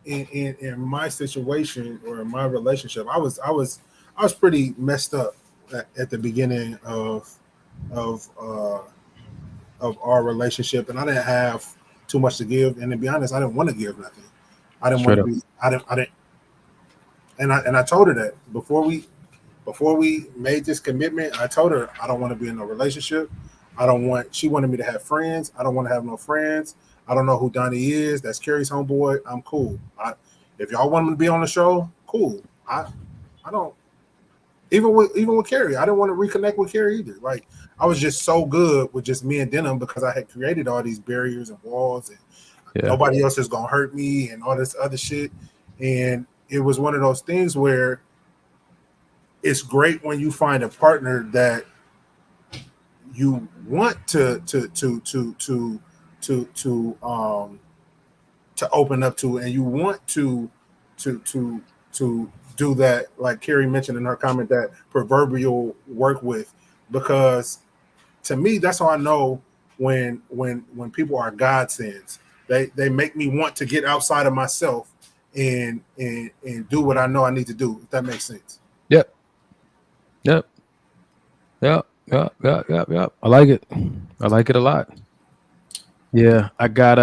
in my situation or in my relationship, I was pretty messed up at the beginning of our relationship, and I didn't have too much to give. And to be honest, I didn't want to give nothing. I didn't want to be. I didn't. And I told her that before we made this commitment. I told her I don't want to be in a relationship. She wanted me to have friends. I don't want to have no friends. I don't know who Donnie is. That's Carrie's homeboy. I'm cool. If y'all want him to be on the show, cool. I don't. Even with Carrie, I didn't want to reconnect with Carrie either. Like, I was just so good with just me and Denham because I had created all these barriers and walls, and nobody else is gonna hurt me and all this other shit. And it was one of those things where it's great when you find a partner that you want to open up to, and you want to do that, like Carrie mentioned in her comment, that proverbial work with, because to me that's how I know when people are godsends. They make me want to get outside of myself and do what I know I need to do, if that makes sense. Yep. I like it a lot. Yeah, I got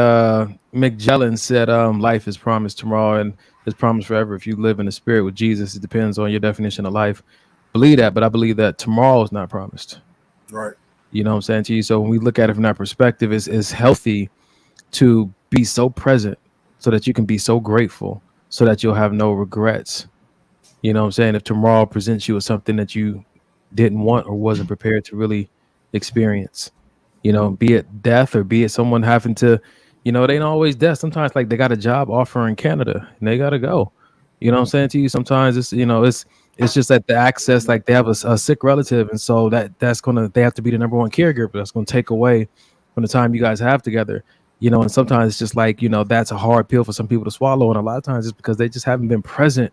McJellin said life is promised tomorrow and is promised forever if you live in the spirit with Jesus. It depends on your definition of life. Believe that, but I believe that tomorrow is not promised. Right. You know what I'm saying to you? So when we look at it from that perspective, it's healthy to be so present so that you can be so grateful so that you'll have no regrets. You know what I'm saying? If tomorrow presents you with something that you didn't want or wasn't prepared to really experience, you know, be it death or be it someone having to, you know, it ain't always death. Sometimes like they got a job offer in Canada and they got to go. You know what I'm saying to you? Sometimes it's, you know, it's just that the access, like they have a sick relative. And so they have to be the number one caregiver. That's going to take away from the time you guys have together, you know, and sometimes it's just like, you know, that's a hard pill for some people to swallow. And a lot of times it's because they just haven't been present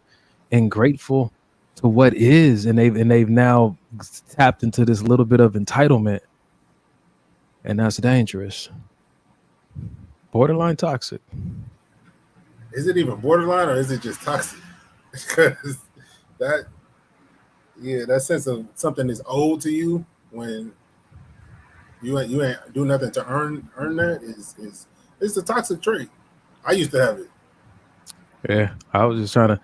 and grateful to what is. And they've now tapped into this little bit of entitlement. And that's dangerous. Borderline toxic. Is it even borderline or is it just toxic? Because that sense of something is owed to you when You ain't do nothing to earn that is it's a toxic trait. I used to have it. Yeah, I was just trying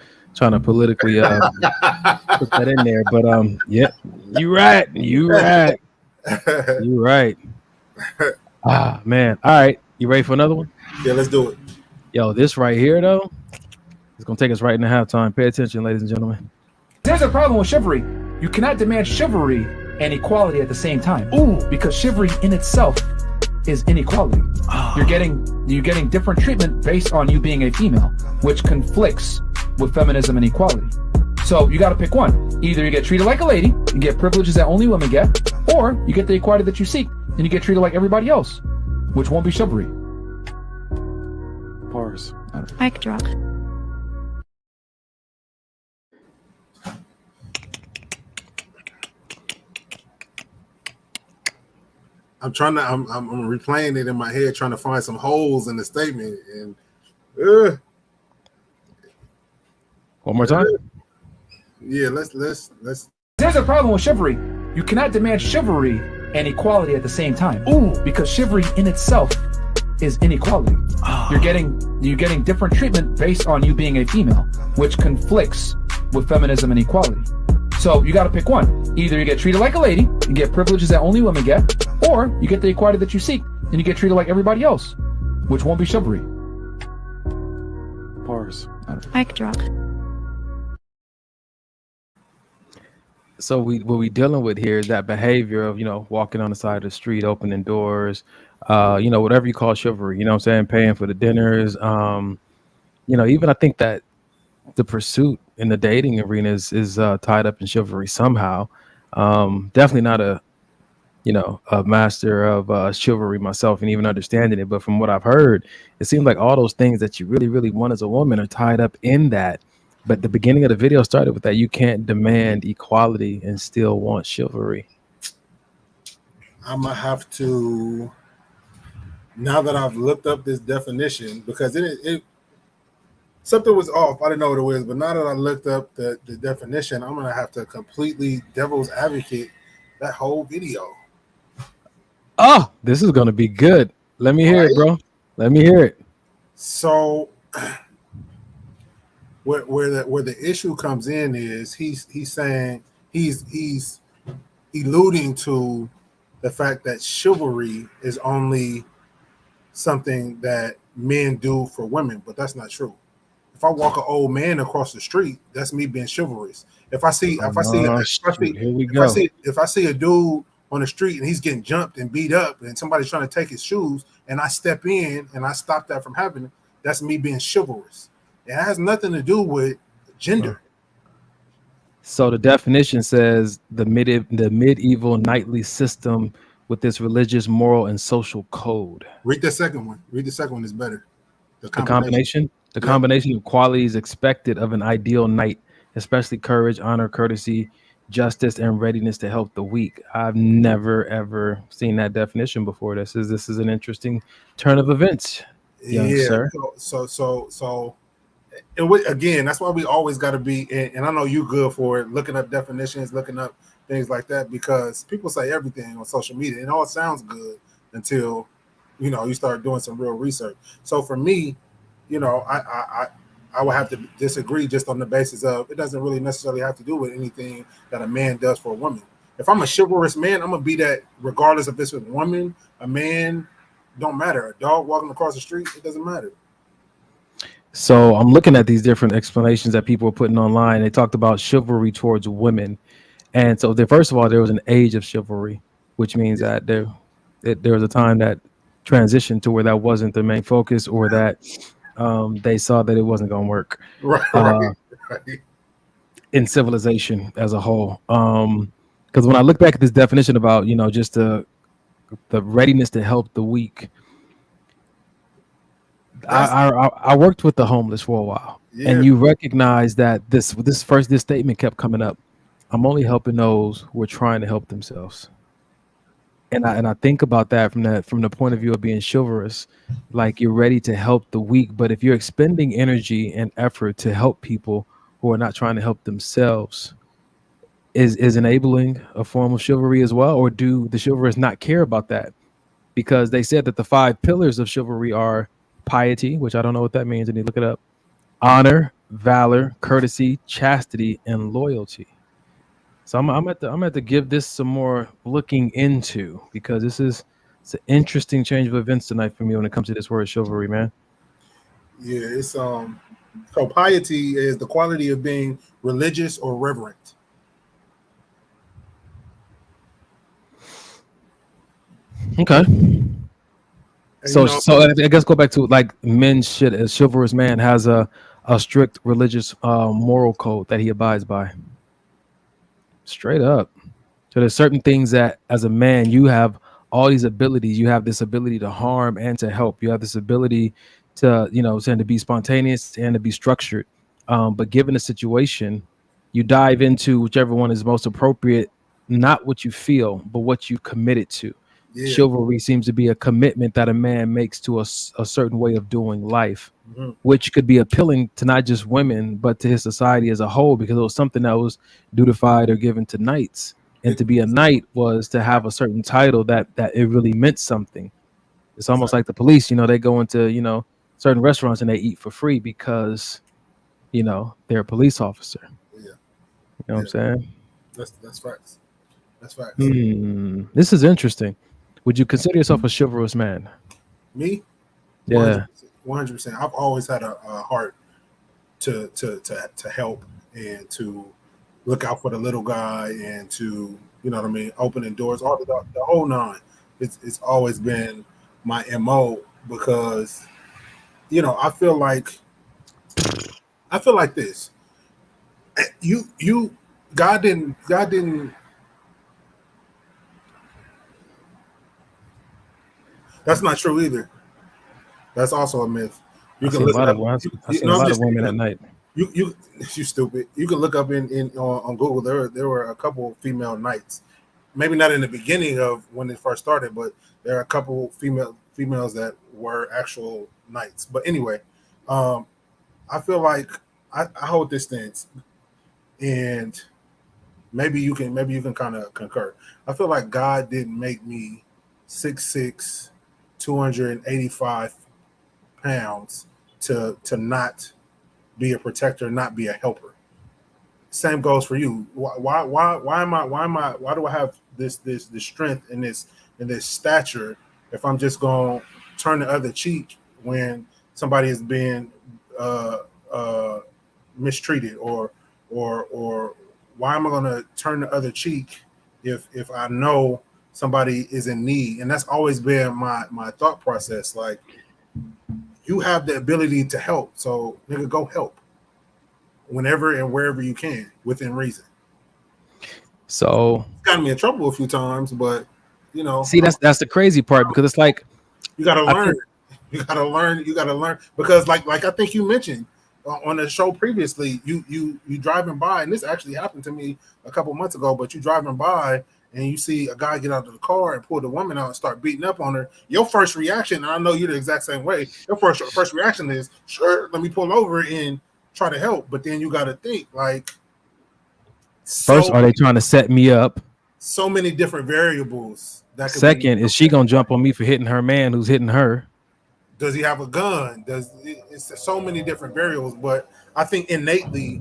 to politically put that in there, but yeah, you right. Ah, man. All right, you ready for another one? Yeah, let's do it. Yo, this right here though, it's gonna take us right into halftime. Pay attention, ladies and gentlemen. There's a problem with chivalry. You cannot demand chivalry and equality at the same time. Ooh, because chivalry in itself is inequality. You're getting different treatment based on you being a female, which conflicts with feminism and equality. So you got to pick one. Either you get treated like a lady and get privileges that only women get, or you get the equality that you seek and you get treated like everybody else, which won't be chivalry. Pars. Mic drop. I'm replaying it in my head, trying to find some holes in the statement. And One more time. Yeah, let's. There's a problem with chivalry. You cannot demand chivalry and equality at the same time. Ooh, because chivalry in itself is inequality. You're getting different treatment based on you being a female, which conflicts with feminism and equality. So you got to pick one. Either you get treated like a lady and get privileges that only women get, or you get the equality that you seek and you get treated like everybody else, which won't be chivalry. Pars. Mic drop. So what we dealing with here is that behavior of, walking on the side of the street, opening doors, whatever you call chivalry, what I'm saying, paying for the dinners. Even I think that the pursuit in the dating arena is tied up in chivalry somehow. Definitely not a master of chivalry myself and even understanding it. But from what I've heard, it seems like all those things that you really, really want as a woman are tied up in that. But the beginning of the video started with that. You can't demand equality and still want chivalry. I'm going to have to, now that I've looked up this definition, because it something was off. I didn't know what it was, but now that I looked up the definition, I'm going to have to completely devil's advocate that whole video. Oh, this is going to be good. Let me hear it, bro. Let me hear it. So where the issue comes in is he's saying he's alluding to the fact that chivalry is only something that men do for women, but that's not true. If I walk an old man across the street, that's me being chivalrous. If I see a dude on the street and he's getting jumped and beat up and somebody's trying to take his shoes and I step in and I stop that from happening, that's me being chivalrous. It has nothing to do with gender. So the definition says the medieval knightly system with its religious, moral, and social code. Read the second one. Read the second one is better. The combination of qualities expected of an ideal knight, especially courage, honor, courtesy, justice, and readiness to help the weak. I've never ever seen that definition before. This is an interesting turn of events, young sir. So again, that's why we always got to be, and I know you good for it, looking up definitions, looking up things like that, because people say everything on social media and all it sounds good until you start doing some real research. So for me, I would have to disagree just on the basis of it doesn't really necessarily have to do with anything that a man does for a woman. If I'm a chivalrous man, I'm gonna be that regardless if it's a woman, a man, don't matter. A dog walking across the street, it doesn't matter. So I'm looking at these different explanations that people are putting online. They talked about chivalry towards women. And so first of all, there was an age of chivalry, which means that there was a time that transitioned to where that wasn't the main focus, or that they saw that it wasn't going to work right. in civilization as a whole. Because when I look back at this definition about, just the readiness to help the weak, I worked with the homeless for a while, and you recognize that this statement kept coming up. I'm only helping those who are trying to help themselves. And I think about that from the point of view of being chivalrous, like you're ready to help the weak. But if you're expending energy and effort to help people who are not trying to help themselves, is enabling a form of chivalry as well, or do the chivalrous not care about that? Because they said that the 5 pillars of chivalry are piety, which I don't know what that means, and you look it up, honor, valor, courtesy, chastity, and loyalty. So I'm at to give this some more looking into, because it's an interesting change of events tonight for me when it comes to this word chivalry, man. Yeah, it's so piety is the quality of being religious or reverent. Okay. And, So I guess go back to like men should, a chivalrous man has a strict religious moral code that he abides by. Straight up. So there's certain things that as a man you have all these abilities. You have this ability to harm and to help. You have this ability to, to be spontaneous and to be structured. But given the situation, you dive into whichever one is most appropriate, not what you feel, but what you committed to. yeah. Chivalry seems to be a commitment that a man makes to a certain way of doing life, Mhm. which could be appealing to not just women, but to his society as a whole, because it was something that was dutified or given to knights. And to be a knight was to have a certain title that it really meant something. It's almost like the police, they go into, certain restaurants and they eat for free because, they're a police officer. Yeah. You know what I'm saying? That's facts. That's facts. This is interesting. Would you consider yourself a chivalrous man? Me? Yeah. 100%. I've always had a heart to help and to look out for the little guy and to, opening doors, all the whole nine. It's always been my MO because, I feel like this. God didn't. That's not true either. That's also a myth. I've seen a lot of women at night. You stupid. You can look up on Google. There were a couple female knights. Maybe not in the beginning of when it first started, but there are a couple females that were actual knights. But anyway, I feel like I hold this stance, and maybe you can kind of concur. I feel like God didn't make me 6'6", 285 pounds to not be a protector, not be a helper. Same goes for you. Why do I have this strength and this stature if I'm just going to turn the other cheek when somebody is being mistreated, or why am I going to turn the other cheek if I know somebody is in need? And that's always been my thought process. Like, you have the ability to help, so nigga, go help whenever and wherever you can within reason. So it's gotten me in trouble a few times, but see, that's the crazy part, because it's like you gotta learn. You gotta learn because like I think you mentioned on the show previously, you driving by, and this actually happened to me a couple months ago, but you driving by and you see a guy get out of the car and pull the woman out and start beating up on her, your first reaction, and I know you're the exact same way, your first reaction is, sure, let me pull over and try to help. But then you got to think, like, first, are they trying to set me up? So many different variables. Second, is she going to jump on me for hitting her man who's hitting her? Does he have a gun? It's so many different variables. But I think innately,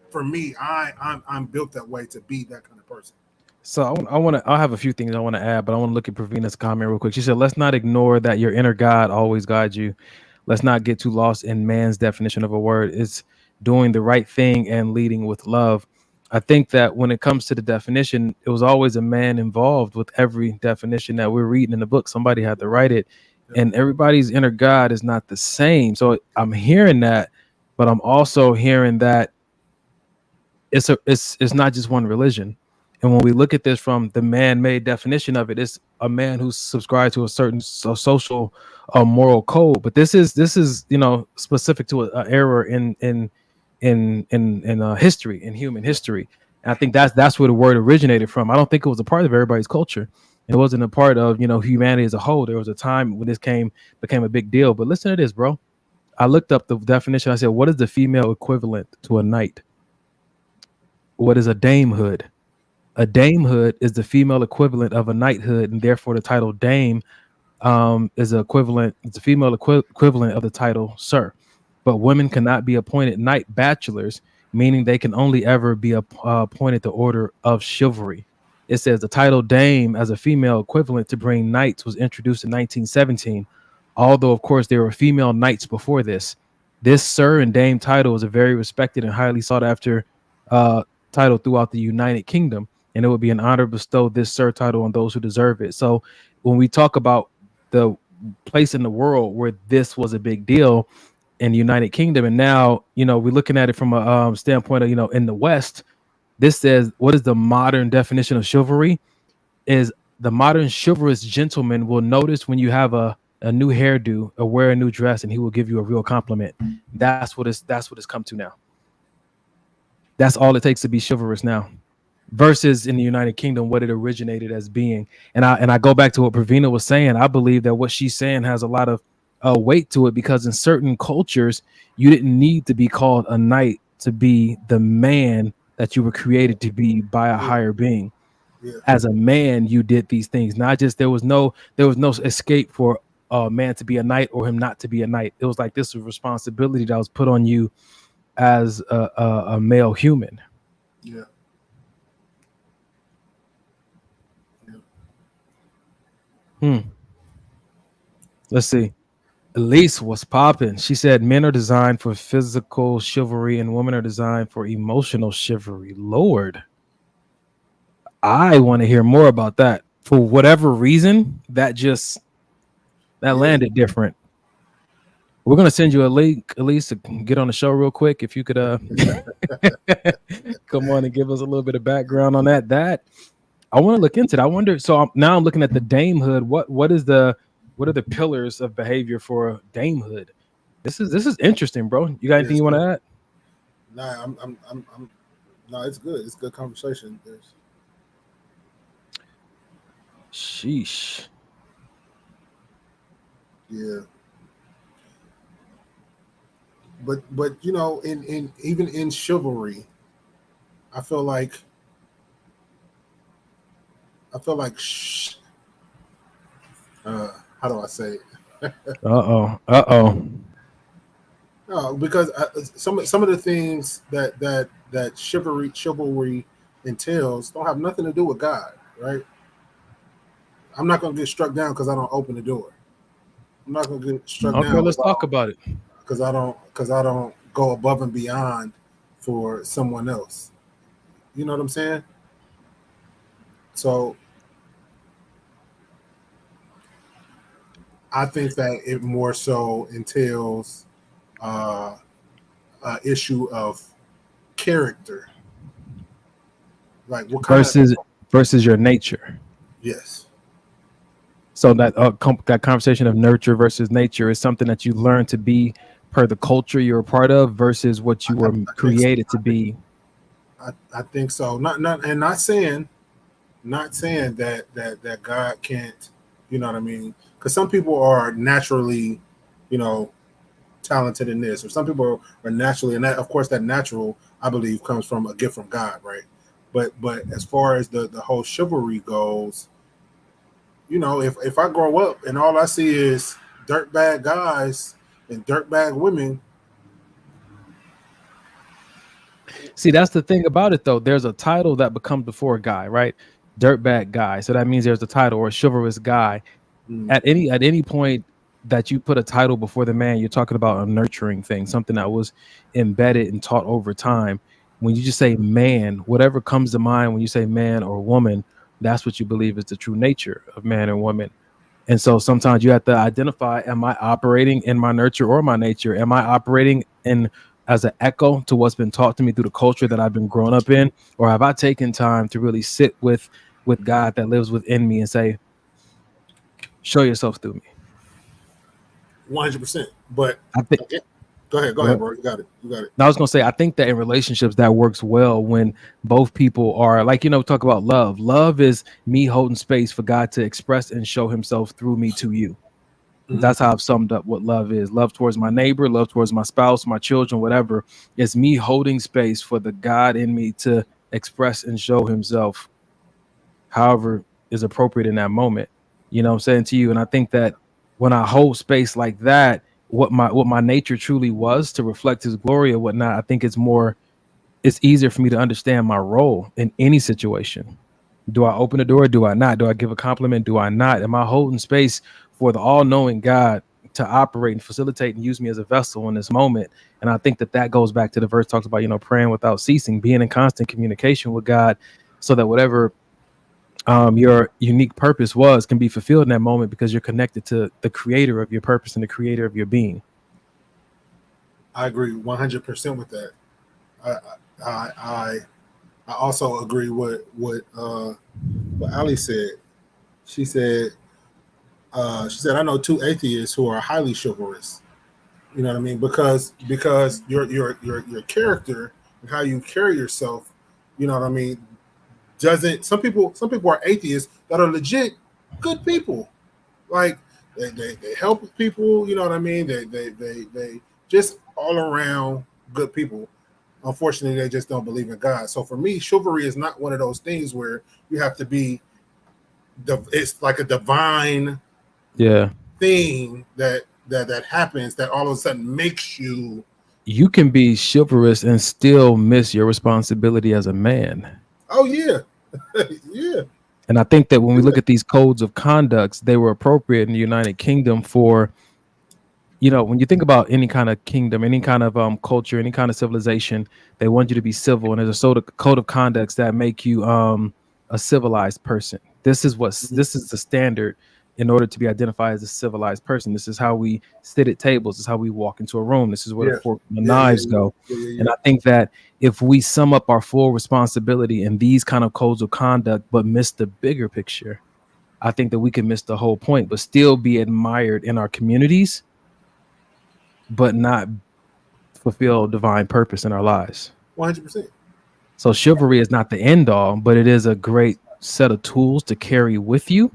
for me, I'm built that way to be that kind of person. So I'll have a few things I want to add, but I want to look at Pravina's comment real quick. She said, let's not ignore that your inner God always guides you. Let's not get too lost in man's definition of a word. It's doing the right thing and leading with love. I think that when it comes to the definition, it was always a man involved with every definition that we're reading in the book. Somebody had to write it, and everybody's inner God is not the same. So I'm hearing that, but I'm also hearing that it's not just one religion. And when we look at this from the man-made definition of it, it's a man who's subscribed to a certain social moral code. But this is specific to an era in history, in human history. And I think that's where the word originated from. I don't think it was a part of everybody's culture. It wasn't a part of humanity as a whole. There was a time when this became a big deal. But listen to this, bro. I looked up the definition. I said, what is the female equivalent to a knight? what is a damehood? A damehood is the female equivalent of a knighthood, and therefore the title dame is equivalent. It's a female equivalent of the title sir. But women cannot be appointed knight bachelors, meaning they can only ever be appointed the order of chivalry. It says the title dame as a female equivalent to bring knights was introduced in 1917, although of course there were female knights before this. This sir and dame title is a very respected and highly sought after title throughout the United Kingdom, and it would be an honor to bestow this sir title on those who deserve it. So when we talk about the place in the world where this was a big deal in the United Kingdom, and now we're looking at it from a standpoint of in the West, this says what is the modern definition of chivalry is the modern chivalrous gentleman will notice when you have a new hairdo or wear a new dress, and he will give you a real compliment. That's what it's come to now. That's all it takes to be chivalrous now, versus in the United Kingdom what it originated as being. And I go back to what Pravina was saying. I believe that what she's saying has a lot of weight to it, because in certain cultures you didn't need to be called a knight to be the man that you were created to be by a higher being. Yeah. As a man, you did these things. Not just there was no escape for a man to be a knight or him not to be a knight. It was like this was responsibility that was put on you as a male human. Yeah. Let's see. Elise was popping. She said men are designed for physical chivalry and women are designed for emotional chivalry. Lord, I want to hear more about that. For whatever reason, that landed different. We're going to send you a link, Elise, to get on the show real quick. If you could come on and give us a little bit of background on that. That I want to look into it. I wonder. So now I'm looking at the damehood. What are the pillars of behavior for damehood? This is interesting, bro. You got anything you want to add? Nah, no, it's good. It's good conversation. Sheesh. Yeah. But in even in chivalry, I feel like how do I say it? No, because some of the things that chivalry entails don't have nothing to do with God, right? I'm not going to get struck down because I don't open the door. I'm not going to get struck down. Okay, let's talk about it. Because I don't go above and beyond for someone else. You know what I'm saying? So I think that it more so entails an issue of character, like what kind versus your nature. Yes. So that that conversation of nurture versus nature is something that you learn to be per the culture you're a part of versus what you were created to be. I think so. Not saying that God can't, you know what I mean? Because some people are naturally, talented in this, or some people are naturally, and that, of course, that natural, I believe, comes from a gift from God, right? But as far as the whole chivalry goes, if I grow up and all I see is dirtbag guys and dirtbag women. See, that's the thing about it, though. There's a title that becomes before a guy, right? Dirtbag guy. So that means there's a title, or a chivalrous guy. At any point that you put a title before the man, you're talking about a nurturing thing, something that was embedded and taught over time. When you just say man, whatever comes to mind when you say man or woman, that's what you believe is the true nature of man and woman. And so sometimes you have to identify, am I operating in my nurture or my nature? Am I operating in as an echo to what's been taught to me through the culture that I've been growing up in? Or have I taken time to really sit with God that lives within me and say, show yourself through me? 100%. But I think, go ahead, bro. You got it. I was gonna say, I think that in relationships that works well when both people are like, talk about love. Love is me holding space for God to express and show himself through me to you. Mm-hmm. That's how I've summed up what love is. Love towards my neighbor, love towards my spouse, my children, whatever. It's me holding space for the God in me to express and show himself however is appropriate in that moment. You know what I'm saying to you? And I think that when I hold space like that, what my nature truly was to reflect his glory or whatnot, I think it's easier for me to understand my role in any situation. Do I open the door? Do I not? Do I give a compliment? Do I not? Am I holding space for the all-knowing God to operate and facilitate and use me as a vessel in this moment? And I think that goes back to the verse talks about, praying without ceasing, being in constant communication with God, so that whatever your unique purpose can be fulfilled in that moment, because you're connected to the creator of your purpose and the creator of your being. I agree 100% with that. I also agree with what Ali said. She said, I know two atheists who are highly chivalrous. You know what I mean? Because your character and how you carry yourself, you know what I mean, doesn't. Some people are atheists that are legit good people. Like they help people. You know what I mean? They just all around good people. Unfortunately, they just don't believe in God. So for me, chivalry is not one of those things where you have to be. It's like a divine, thing that happens that all of a sudden makes you. You can be chivalrous and still miss your responsibility as a man. Oh yeah, yeah. And I think that when we look at these codes of conducts, they were appropriate in the United Kingdom for, when you think about any kind of kingdom, any kind of culture, any kind of civilization, they want you to be civil. And there's a code of conducts that make you a civilized person. This is the standard in order to be identified as a civilized person. This is how we sit at tables. This is how we walk into a room. This is where the fork and the knives go. And I think that if we sum up our full responsibility in these kind of codes of conduct, but miss the bigger picture, I think that we can miss the whole point, but still be admired in our communities, but not fulfill divine purpose in our lives. 100%. So chivalry is not the end all, but it is a great set of tools to carry with you.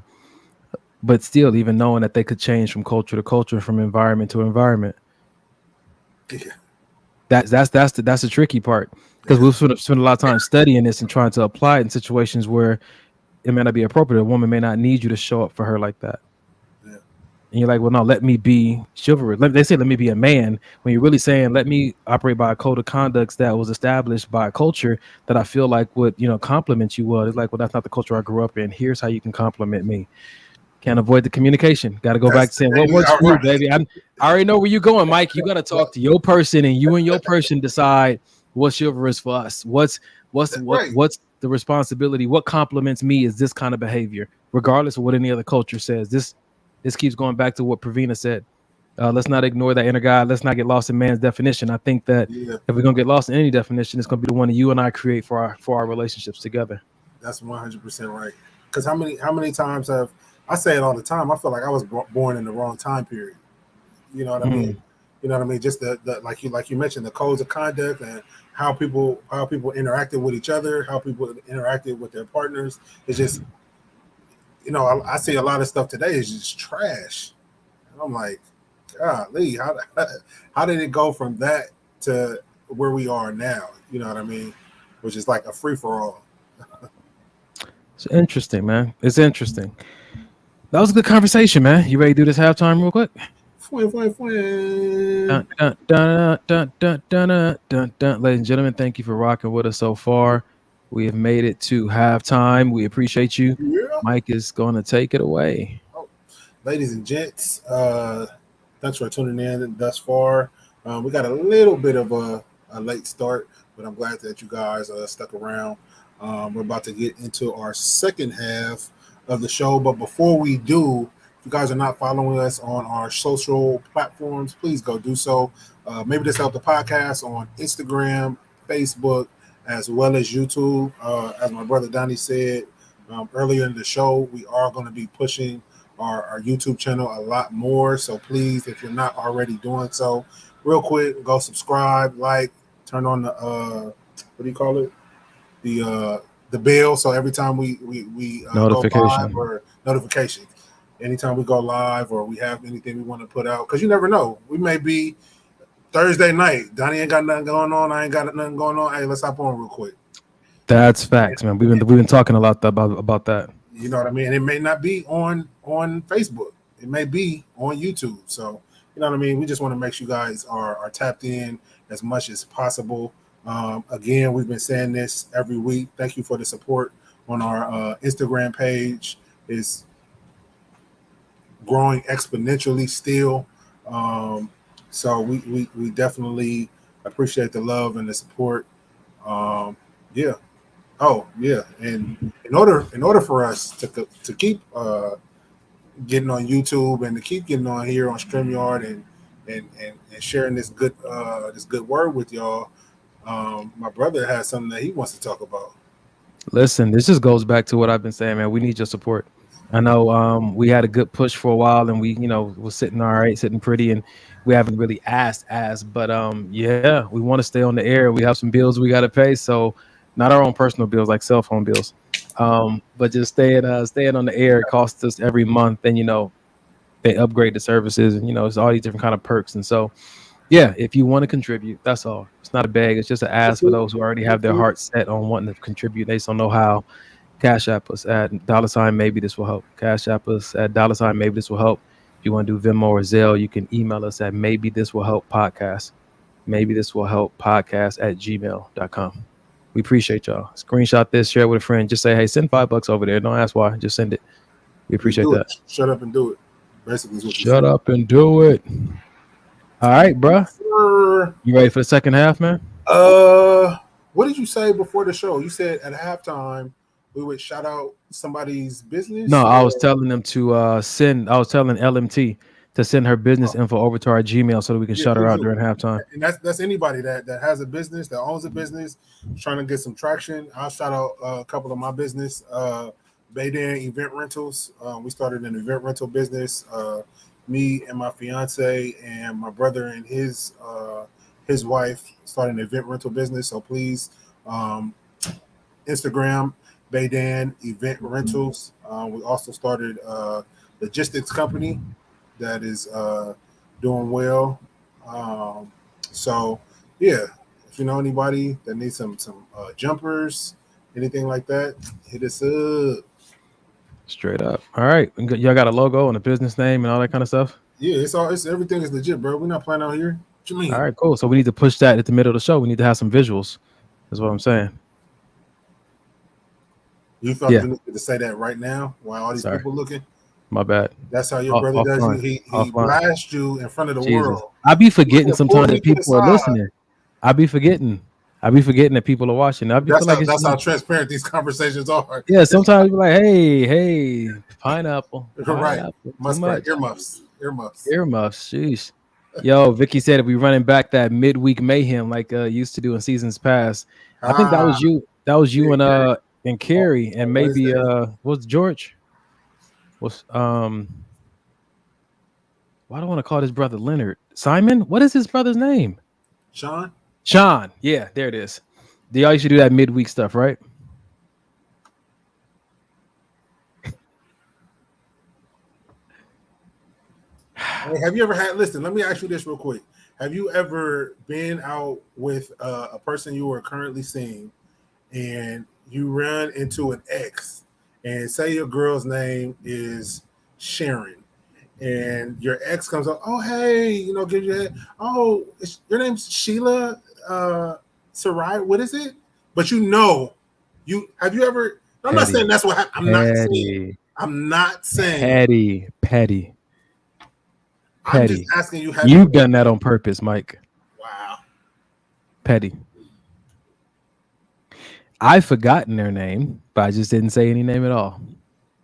But still, even knowing that they could change from culture to culture, from environment to environment. Yeah. That's the tricky part, because we've spent a lot of time studying this and trying to apply it in situations where it may not be appropriate. A woman may not need you to show up for her like that. Yeah. And you're like, well, no, let me be chivalrous. They say, let me be a man. When you're really saying, let me operate by a code of conduct that was established by a culture that I feel like would, compliment you well. It's like, well, that's not the culture I grew up in. Here's how you can compliment me. Can't avoid the communication. Got to go back to saying what works for you, baby. I already know where you're going, Mike. You got to talk to your person, and you and your person decide what's chivalrous for us. What's the responsibility? What compliments me is this kind of behavior, regardless of what any other culture says. This keeps going back to what Pravina said. Let's not ignore that inner God. Let's not get lost in man's definition. I think that if we're gonna get lost in any definition, it's gonna be the one that you and I create for our relationships together. That's 100% right. Because how many times I say it all the time. I feel like I was born in the wrong time period. You know what I mean? You know what I mean? Just the like you mentioned, the codes of conduct and how people interacted with each other, how people interacted with their partners. It's just, I see a lot of stuff today is just trash. And I'm like, golly, how did it go from that to where we are now? You know what I mean? Which is like a free for all. It's interesting, man. It's interesting. That was a good conversation, man. You ready to do this halftime real quick? Ladies and gentlemen, thank you for rocking with us so far. We have made it to halftime. We appreciate you. Yeah. Mike is going to take it away. Ladies and gents, thanks for tuning in thus far. We got a little bit of a late start, but I'm glad that you guys stuck around. We're about to get into our second half of the show, but before we do, if you guys are not following us on our social platforms, please go do so. Maybe just help the podcast on Instagram, Facebook, as well as YouTube. As my brother Donnie said earlier in the show, we are going to be pushing our YouTube channel a lot more. So please, if you're not already doing so, real quick, go subscribe, like, turn on the what do you call it? The bell, so every time we notification. Go live or notification, anytime we go live or we have anything we want to put out, because you never know, we may be Thursday night, Donnie ain't got nothing going on, I ain't got nothing going on, hey, let's hop on real quick. That's facts, man. We've been talking a lot about that. You know what I mean? It may not be on Facebook. It may be on YouTube. So, you know what I mean? We just want to make sure you guys are tapped in as much as possible. Again, we've been saying this every week. Thank you for the support on our Instagram page. It's growing exponentially still. So we definitely appreciate the love and the support. Yeah. Oh yeah. And in order for us to keep getting on YouTube and to keep getting on here on StreamYard and sharing this good word with y'all, my brother has something that he wants to talk about. Listen, this just goes back to what I've been saying, man. We need your support. I know we had a good push for a while, and we, was sitting all right, sitting pretty, and we haven't really asked, but yeah, we want to stay on the air. We have some bills we got to pay, so not our own personal bills, like cell phone bills, but just staying on the air costs us every month, and they upgrade the services, and it's all these different kind of perks, and so yeah, if you want to contribute, that's all. It's not a beg. It's just an ask for those who already have their heart set on wanting to contribute. They just don't know how. Cash App us at $ maybe this will help. Cash App us at $ maybe this will help. If you want to do Venmo or Zelle, you can email us at maybe this will help podcast. Maybe this will help podcast at gmail.com. We appreciate y'all. Screenshot this, share it with a friend. Just say, hey, send $5 over there. Don't ask why. Just send it. We appreciate that. Shut up and do it. Basically, is what shut up and do it. All right, bro. You ready for the second half, man? What did you say before the show? You said at halftime we would shout out somebody's business. No, I was telling them to send. I was telling LMT to send her business info over to our Gmail so that we can shout her out during halftime. And that's anybody that has a business, that owns a business, trying to get some traction. I'll shout out a couple of my business. Baydan Event Rentals. We started an event rental business. Me and my fiance and my brother and his wife started an event rental business. So please, Instagram Baydan Event Rentals. We also started a logistics company that is doing well. So yeah, if you know anybody that needs some jumpers, anything like that, hit us up. Straight up. All right. Y'all got a logo and a business name and all that kind of stuff? Yeah, it's everything is legit, bro. We're not playing out here. What you mean? All right, cool. So we need to push that at the middle of the show. We need to have some visuals. That's what I'm saying. You felt you needed to say that right now while all these people looking? My bad. That's how your brother does. He blasts you in front of the world. I be forgetting sometimes that people are listening. I be forgetting that people are watching. That's how transparent these conversations are. Yeah, sometimes you're like, hey, pineapple. Right. Earmuffs. Sheesh. Yo, Vicky said if we running back that midweek mayhem like used to do in seasons past. I think that was you. That was you and Carrie and maybe what's George? What's why do I want to call his brother Leonard? Simon? What is his brother's name? Sean. Yeah, there it is. Y'all used to do that midweek stuff, right? Hey, have you ever had? Listen, let me ask you this real quick. Have you ever been out with a person you are currently seeing, and you run into an ex, and say your girl's name is Sharon, and your ex comes up, oh hey, give you that. Oh, your name's Sheila Sarai. What is it? But have you ever? I'm not saying that's what happened. I'm not saying petty. I'm just asking you. You've done that on purpose, Mike. Wow. Petty. I've forgotten their name, but I just didn't say any name at all.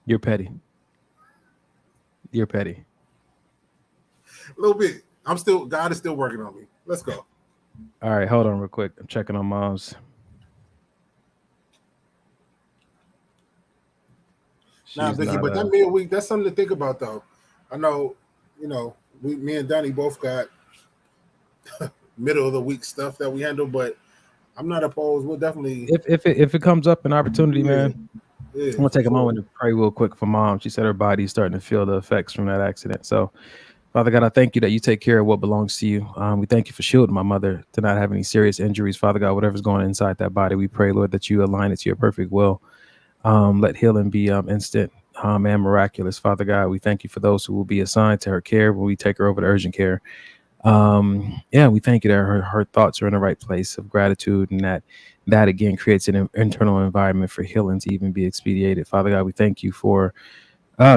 You're petty. A little bit. God is still working on me. Let's go. All right, hold on real quick. I'm checking on Mom's. Vicky, but that midweek, that's something to think about, though. I know, me and Donnie both got middle of the week stuff that we handle, but I'm not opposed. We'll definitely if it comes up an opportunity, man. Yeah, I'm gonna take a moment to pray real quick for Mom. She said her body's starting to feel the effects from that accident. So Father God, I thank you that you take care of what belongs to you. We thank you for shielding my mother to not have any serious injuries. Father God, whatever's going on inside that body, we pray, Lord, that you align it to your perfect will. Let healing be instant and miraculous. Father God, we thank you for those who will be assigned to her care when we take her over to urgent care. We thank you that her thoughts are in the right place of gratitude, and that again creates an internal environment for healing to even be expedited. Father God, we thank you for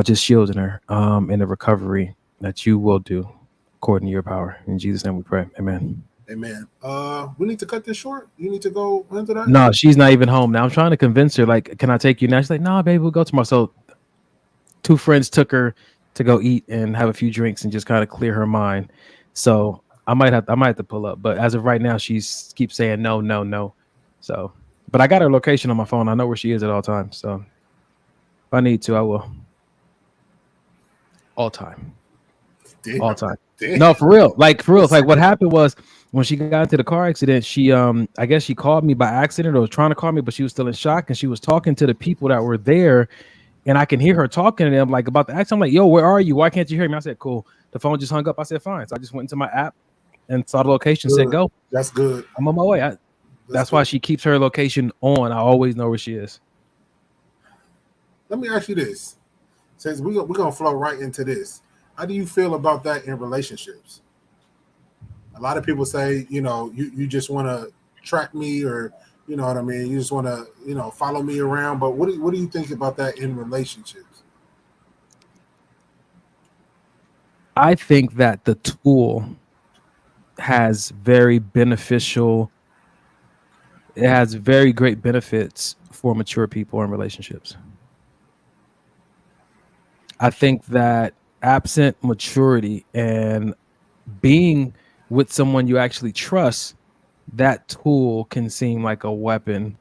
just shielding her in the recovery that you will do according to your power. In Jesus' name we pray. Amen. Amen. We need to cut this short. You need to go into that. No, she's not even home now. I'm trying to convince her, like, can I take you now? She's like, no, baby, we'll go tomorrow. So 2 friends took her to go eat and have a few drinks and just kind of clear her mind. So I might have to pull up, but as of right now, she keeps saying no, no, no. So, but I got her location on my phone. I know where she is at all times. So if I need to, I will. All time. Damn. All time. Damn. No, for real. Like what happened was when she got into the car accident, she I guess she called me by accident or was trying to call me, but she was still in shock, and she was talking to the people that were there, and I can hear her talking to them like about the accident. I'm like, yo, where are you? Why can't you hear me? I said, cool. The phone just hung up. I said, fine. So I just went into my app and saw the location, said go. That's good. I'm on my way. That's why she keeps her location on. I always know where she is. Let me ask you this. Since we're gonna flow right into this. How do you feel about that in relationships? A lot of people say, you just want to track me, or you know what I mean, you just want to, follow me around. But what do you think about that in relationships? I think that the tool has very beneficial. It has very great benefits for mature people in relationships. I think that absent maturity and being with someone you actually trust, that tool can seem like a weapon,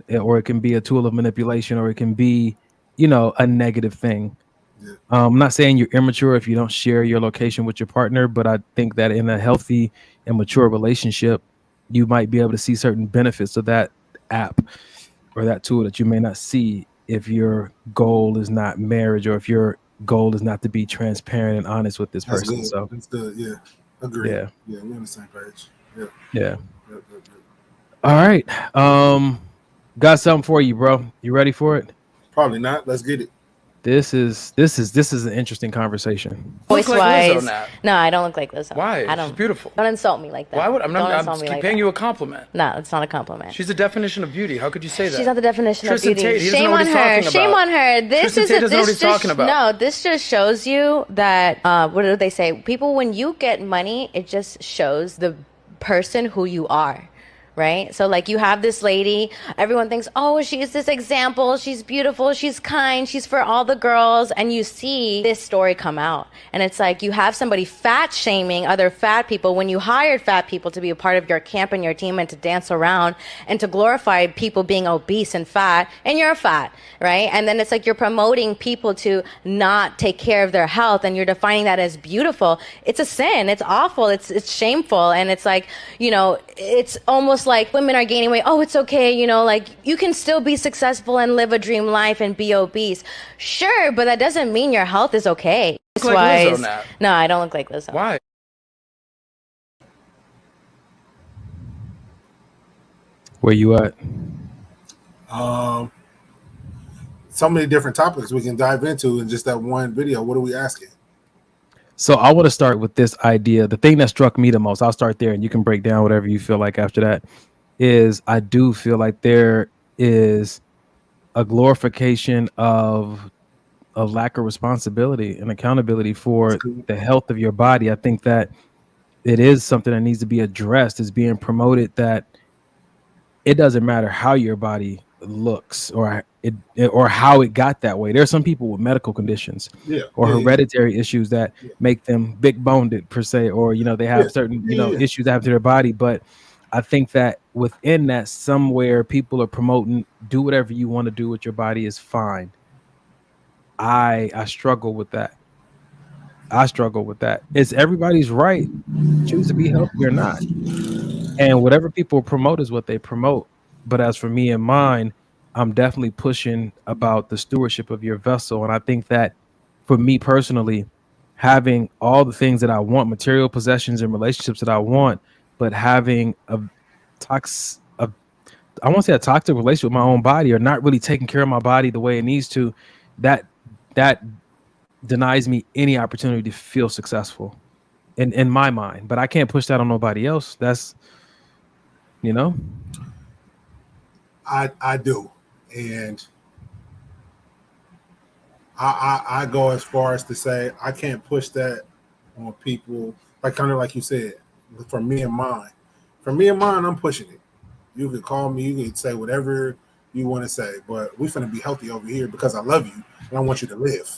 or it can be a tool of manipulation, or it can be, a negative thing. Yeah. I'm not saying you're immature if you don't share your location with your partner, but I think that in a healthy and mature relationship, you might be able to see certain benefits of that app or that tool that you may not see if your goal is not marriage, or if your goal is not to be transparent and honest with this person. Good. So that's good. Yeah, agree. Yeah, we're on the same page. Yeah. All right. Got something for you, bro. You ready for it? Probably not. Let's get it. This is an interesting conversation. Voice wise, no, I don't look like Lizzo. Why? I don't. She's beautiful. Don't insult me like that. Why would I'm like paying you a compliment? No, it's not a compliment. She's the definition of beauty. How could you say that? She's not the definition Tristan of beauty. Tate, he doesn't know what he's talking about. Shame on her. This Tristan Tate doesn't know what he's talking about. No, this just shows you that. What do they say? People, when you get money, it just shows the person who you are. Right? So like you have this lady, everyone thinks, oh, she's this example. She's beautiful. She's kind. She's for all the girls. And you see this story come out. And it's like you have somebody fat shaming other fat people when you hired fat people to be a part of your camp and your team and to dance around and to glorify people being obese and fat. And you're fat, right? And then it's like you're promoting people to not take care of their health and you're defining that as beautiful. It's a sin. It's awful. It's shameful. And it's like, it's almost like women are gaining weight. Oh, it's okay. Like you can still be successful and live a dream life and be obese. Sure, but that doesn't mean your health is okay. You look like Lizzo now. No, I don't look like Lizzo. Why? Where you at? So many different topics we can dive into in just that one video. What are we asking? So I want to start with this idea. The thing that struck me the most, I'll start there and you can break down whatever you feel like after that, is I do feel like there is a glorification of a lack of responsibility and accountability for the health of your body. I think that it is something that needs to be addressed. Is being promoted that it doesn't matter how your body looks or how it got that way. There are some people with medical conditions or hereditary issues that make them big boned per se, or they have certain issues that happen to their body. But I think that within that, somewhere people are promoting do whatever you want to do with your body is fine. I struggle with that. It's everybody's right to choose to be healthy or not, and whatever people promote is what they promote. But as for me and mine, I'm definitely pushing about the stewardship of your vessel. And I think that for me personally, having all the things that I want, material possessions and relationships that I want, but having I won't say a toxic relationship with my own body, or not really taking care of my body the way it needs to, that that denies me any opportunity to feel successful in my mind. But I can't push that on nobody else. That's, you know. I do, and I go as far as to say I can't push that on people. Like kind of like you said, for me and mine. For me and mine, I'm pushing it. You could call me, you could say whatever you want to say, but we finna be healthy over here because I love you and I want you to live.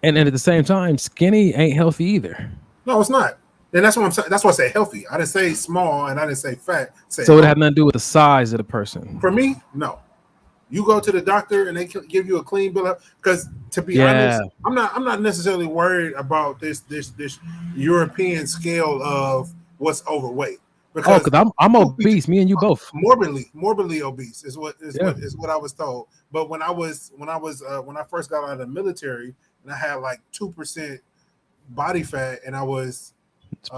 And at the same time, skinny ain't healthy either. No, it's not. And that's what I'm saying. That's why I say healthy. I didn't say small and I didn't say fat. So it had nothing to do with the size of the person. For me, no. You go to the doctor and they give you a clean bill of, because to be honest, I'm not necessarily worried about this European scale of what's overweight. Because I'm obese. Me and you both. Morbidly obese is what I was told. But when I first got out of the military and I had like 2% body fat and I was it's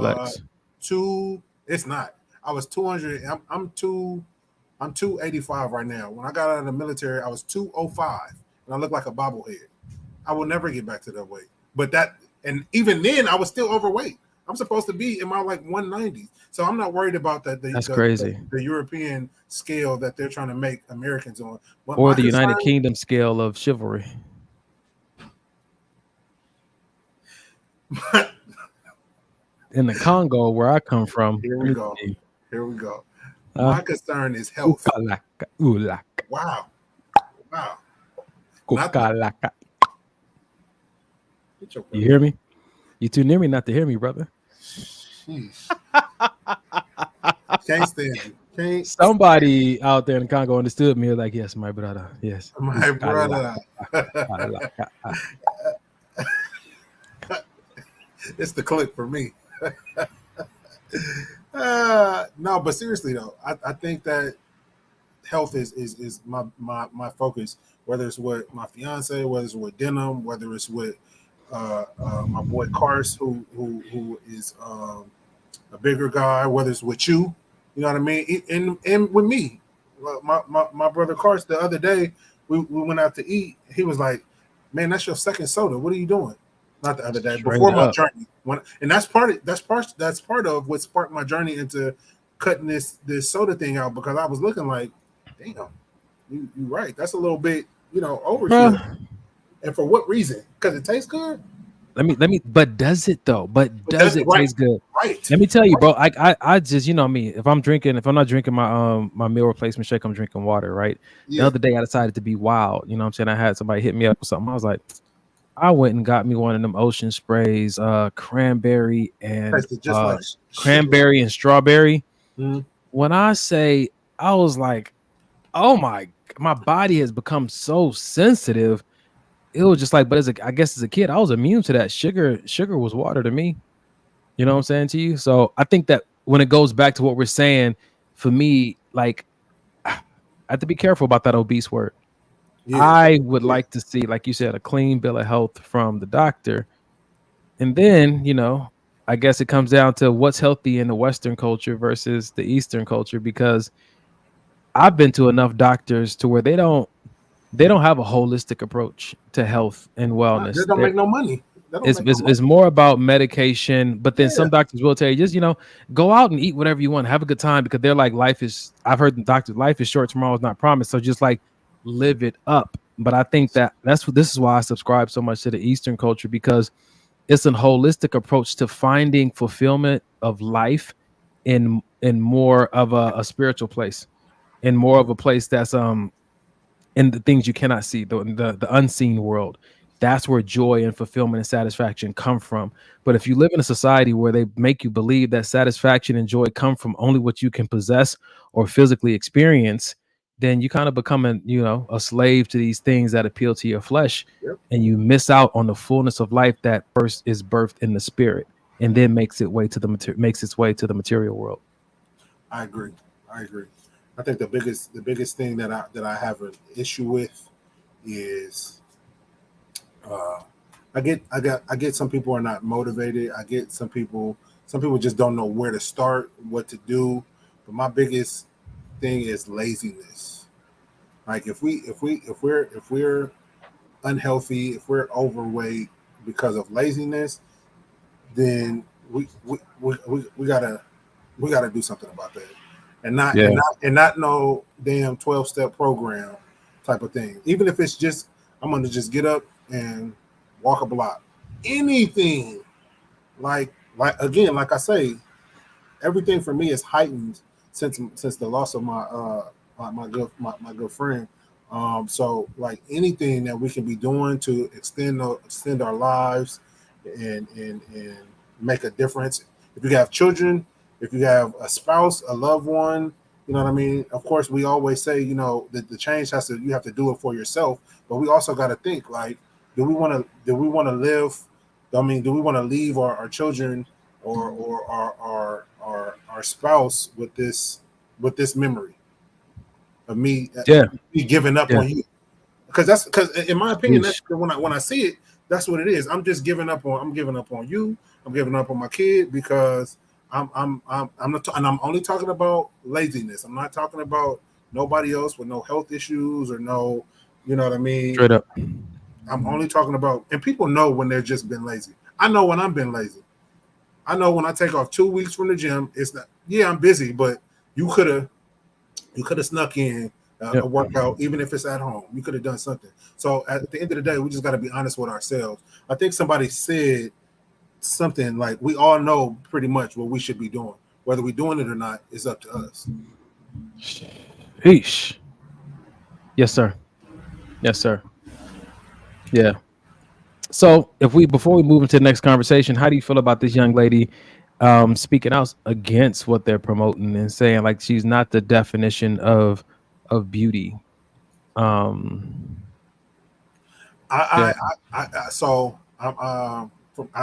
not. I was 200. I'm 285 right now. When I got out of the military, I was 205 and I look like a bobblehead. I will never get back to that weight. But and even then I was still overweight. I'm supposed to be in my like 190s. So I'm not worried about that. That's crazy. The European scale that they're trying to make Americans on. Or the United Kingdom scale of chivalry. In the Congo, where I come from. Here we go. My concern is health. Wow. You hear me? You too near me not to hear me, brother. Can't stand you. Somebody out there in Congo understood me, like, yes, my brother. Yes. My brother. It's the clip for me. No, but seriously though, I think that health is my focus, whether it's with my fiance, whether it's with Denim, whether it's with my boy Kars, who is a bigger guy, whether it's with you know what I mean, and with me. My brother Kars, the other day we went out to eat. He was like, "Man, that's your second soda. What are you doing?" Not the other day, before my journey. And that's part of what sparked my journey into cutting this soda thing out, because I was looking like, damn, you right. That's a little bit, overkill. And for what reason? Because it tastes good. But does it though? But does it taste good? Right. Let me tell you, bro. I just, me. If I'm not drinking my meal replacement shake, I'm drinking water. Right. Yeah. The other day I decided to be wild. You know what I'm saying? I had somebody hit me up with something. I was like, I went and got me one of them ocean sprays, cranberry and cranberry and strawberry. Mm-hmm. When I say, I was like, oh my body has become so sensitive. It was just like, but I guess as a kid, I was immune to that. Sugar was water to me. You know what I'm saying to you? So I think that when it goes back to what we're saying, for me, like, I have to be careful about that obese word. Yeah. I would like to see, like you said, a clean bill of health from the doctor. And then, I guess it comes down to what's healthy in the Western culture versus the Eastern culture, because I've been to enough doctors to where they don't have a holistic approach to health and wellness. They don't make no money. It's more about medication, but then some doctors will tell you, just, go out and eat whatever you want, have a good time, because they're like, I've heard the doctors, life is short, tomorrow is not promised. So just like live it up. But I think that this is why I subscribe so much to the Eastern culture, because it's a holistic approach to finding fulfillment of life in more of a spiritual place, in more of a place that's in the things you cannot see, the unseen world. That's where joy and fulfillment and satisfaction come from. But if you live in a society where they make you believe that satisfaction and joy come from only what you can possess or physically experience, then you kind of become a slave to these things that appeal to your flesh. Yep. And you miss out on the fullness of life that first is birthed in the spirit and then makes its way to the material world. I agree. I think the biggest thing that I have an issue with is I get some people are not motivated. I get some people just don't know where to start, what to do. But my biggest thing is laziness. Like if we're unhealthy, if we're overweight because of laziness, then we gotta do something about that, and not no damn 12-step program type of thing. Even if it's just I'm gonna just get up and walk a block, anything like again, like I say, everything for me is heightened since the loss of my good friend. So like anything that we can be doing to extend our lives and make a difference. If you have children, if you have a spouse, a loved one, you know what I mean? Of course, we always say, you know, that the change you have to do it for yourself, but we also got to think like, do we want to live? I mean, do we want to leave our children or our spouse with this memory of me giving up on you? Because in my opinion, that's when I see it, that's what it is. I'm giving up on you. I'm giving up on my kid because I'm not, and I'm only talking about laziness. I'm not talking about nobody else with no health issues or no, you know what I mean? Straight up. I'm only talking about, and people know when they're just been lazy. I know when I'm been lazy. I know when I take off 2 weeks from the gym, it's not, yeah, I'm busy, but you could have snuck in a workout, even if it's at home. You could have done something. So at the end of the day, we just got to be honest with ourselves. I think somebody said something like, we all know pretty much what we should be doing. Whether we're doing it or not is up to us. Sheesh. Yes, sir. Yes, sir. Yeah. So before we move into the next conversation, how do you feel about this young lady speaking out against what they're promoting and saying like she's not the definition of beauty? I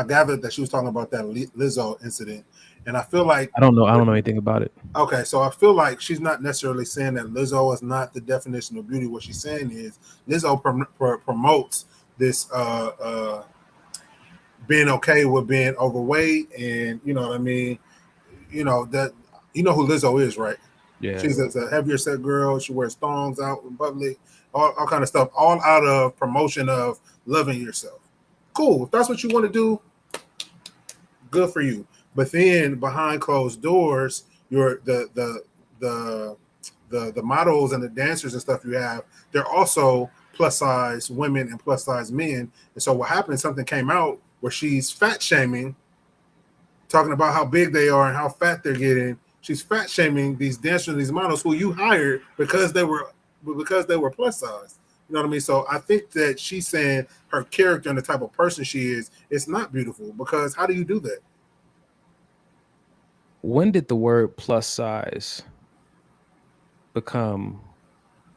gathered that she was talking about that Lizzo incident, and I feel like I don't know anything about it. Okay, so I feel like she's not necessarily saying that Lizzo is not the definition of beauty. What she's saying is Lizzo promotes this being okay with being overweight, and you know what I mean. You know that who Lizzo is, right? Yeah, she's a heavier set girl. She wears thongs out in public, all kind of stuff, all out of promotion of loving yourself. Cool, if that's what you want to do, good for you. But then behind closed doors, the models and the dancers and stuff you have, they're also plus size women and plus size men. And so what happened? Something came out where she's fat shaming, talking about how big they are and how fat they're getting. She's fat shaming these dancers, these models who you hired because they were plus size. You know what I mean? So I think that she's saying her character and the type of person she is, it's not beautiful, because how do you do that? When did the word plus size become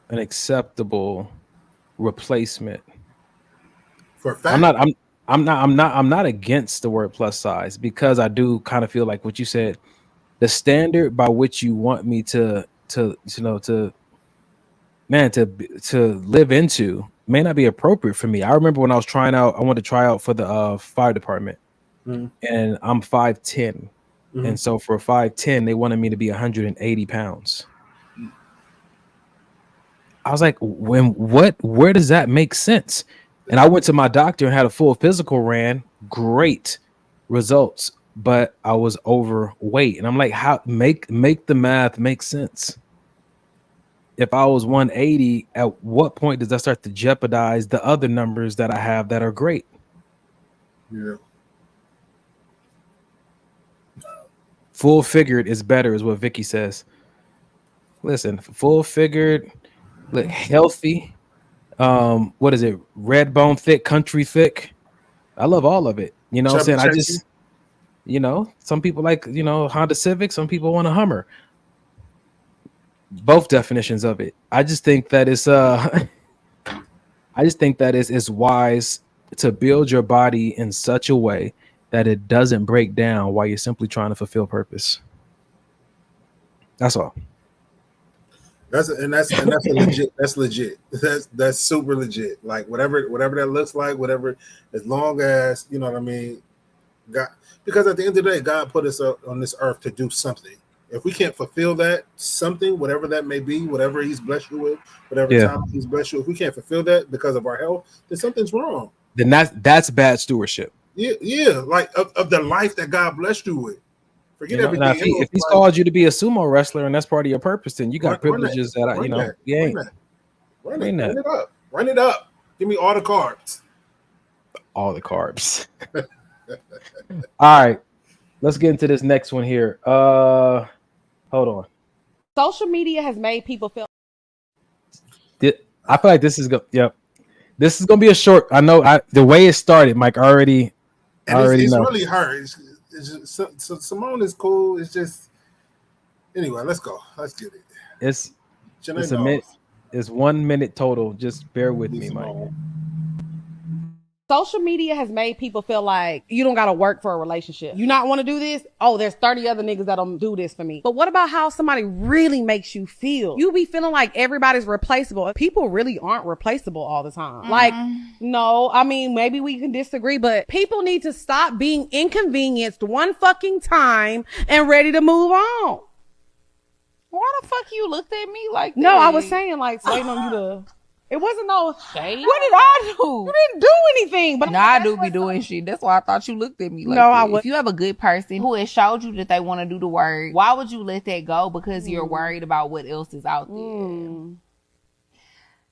an acceptable replacement for fat? I'm not against the word plus size, because I do kind of feel like what you said, the standard by which you want me to live into may not be appropriate for me. I remember when I was trying out, I wanted to try out for the fire department, and I'm 5'10". And so for 5'10", they wanted me to be 180 pounds. I was like, where does that make sense? And I went to my doctor and had a full physical ran, great results, but I was overweight. And I'm like, how make the math make sense? If I was 180, at what point does that start to jeopardize the other numbers that I have that are great? Yeah. Full figured is better, is what Vicky says. Listen, full figured, look healthy. What is it? Red bone thick, country thick. I love all of it. You know what I'm saying? I just, some people like, Honda Civic. Some people want a Hummer. Both definitions of it. I just think that it's wise to build your body in such a way that it doesn't break down while you're simply trying to fulfill purpose. That's all. That's a legit. That's legit. That's super legit. Like whatever that looks like, whatever, as long as you know what I mean. God, because at the end of the day, God put us on this earth to do something. If we can't fulfill that something, whatever that may be, whatever He's blessed you with, whatever time He's blessed you, if we can't fulfill that because of our health, then something's wrong. Then that's bad stewardship. Yeah, like of the life that God blessed you with. Forget everything. If He's called you to be a sumo wrestler and that's part of your purpose, then you got privileges that you ain't. Run it up. Give me all the carbs. All the carbs. All right, let's get into this next one here. Hold on. Social media has made people feel. I feel like this is this is gonna be a short. I know the way it started, Mike already know. It's really her. So Simone is cool. It's just anyway. Let's go. Let's get it. It's a minute. It's 1 minute total. Just bear with me, Mike. Social media has made people feel like you don't got to work for a relationship. You not want to do this? Oh, there's 30 other niggas that'll do this for me. But what about how somebody really makes you feel? You be feeling like everybody's replaceable. People really aren't replaceable all the time. Like, no, I mean, maybe we can disagree, but people need to stop being inconvenienced one fucking time and ready to move on. Why the fuck you looked at me like that? No, I was saying like waiting on you to... It wasn't no shade. What did I do? You didn't do anything. But no, I do be doing shit. That's why I thought you looked at me like no, that. I would. If you have a good person who has showed you that they want to do the work, why would you let that go because you're worried about what else is out there? No,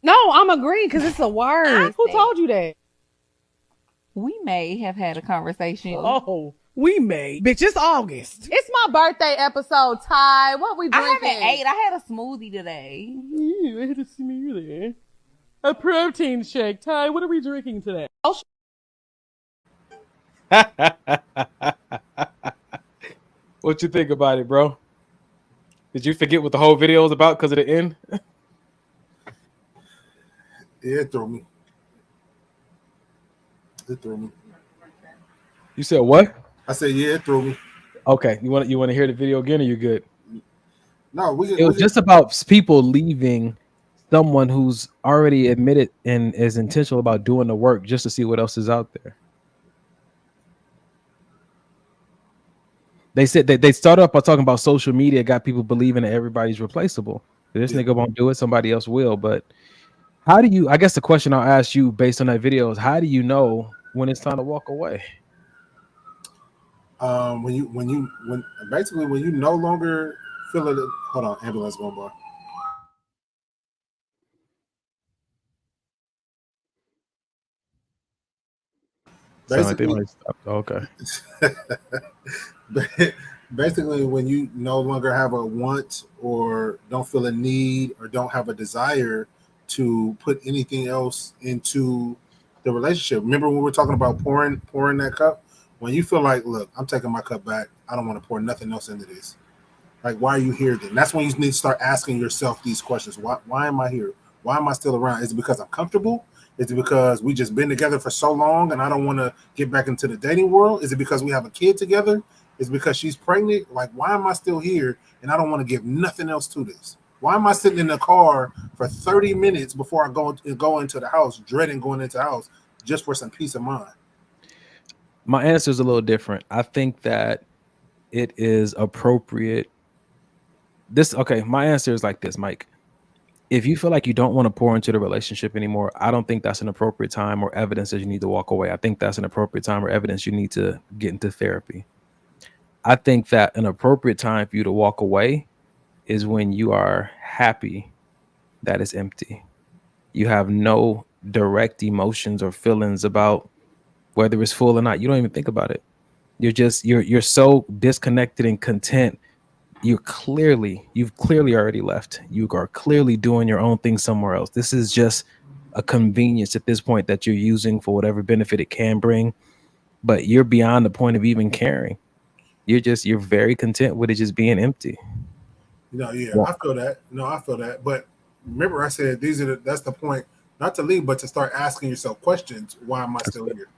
I'm agreeing because it's a word. Who told you that? We may have had a conversation. Oh, we may. Bitch, it's August. It's my birthday episode, Ty. What we drinking? I haven't ate. I had a smoothie today. I had a smoothie. A protein shake. Ty, what are we drinking today? What you think about it, bro? Did you forget what the whole video was about because of the end? Yeah, it threw me. You said what? I said, yeah, it threw me. Okay, you want to hear the video again, or you good? No, it was just about people leaving someone who's already admitted and is intentional about doing the work just to see what else is out there. They said that they started up by talking about social media got people believing that everybody's replaceable. This nigga won't do it, somebody else will. But how do you, I guess the question I'll ask you based on that video is, how do you know when it's time to walk away? When you no longer feel it. Hold on, ambulance going by. Okay. Basically, when you no longer have a want or don't feel a need or don't have a desire to put anything else into the relationship. Remember when we were talking about pouring that cup? When you feel like, look, I'm taking my cup back. I don't want to pour nothing else into this. Like, why are you here then? That's when you need to start asking yourself these questions. Why am I here? Why am I still around? Is it because I'm comfortable? Is it because we just been together for so long and I don't want to get back into the dating world? Is it because we have a kid together? Is it because she's pregnant? Like, why am I still here and I don't want to give nothing else to this? Why am I sitting in the car for 30 minutes before I go into the house, dreading going into the house just for some peace of mind? My answer is a little different. I think that it is appropriate. My answer is like this, Mike. If you feel like you don't want to pour into the relationship anymore, I don't think that's an appropriate time or evidence that you need to walk away. I think that's an appropriate time or evidence you need to get into therapy. I think that an appropriate time for you to walk away is when you are happy that it's empty. You have no direct emotions or feelings about whether it's full or not. You don't even think about it. You're so disconnected and content. You've clearly already left. You are clearly doing your own thing somewhere else. This is just a convenience at this point that you're using for whatever benefit it can bring, but you're beyond the point of even caring. You're very content with it just being empty. I feel that. I feel that. But remember, I said that's the point, not to leave, but to start asking yourself questions. Why am I still here?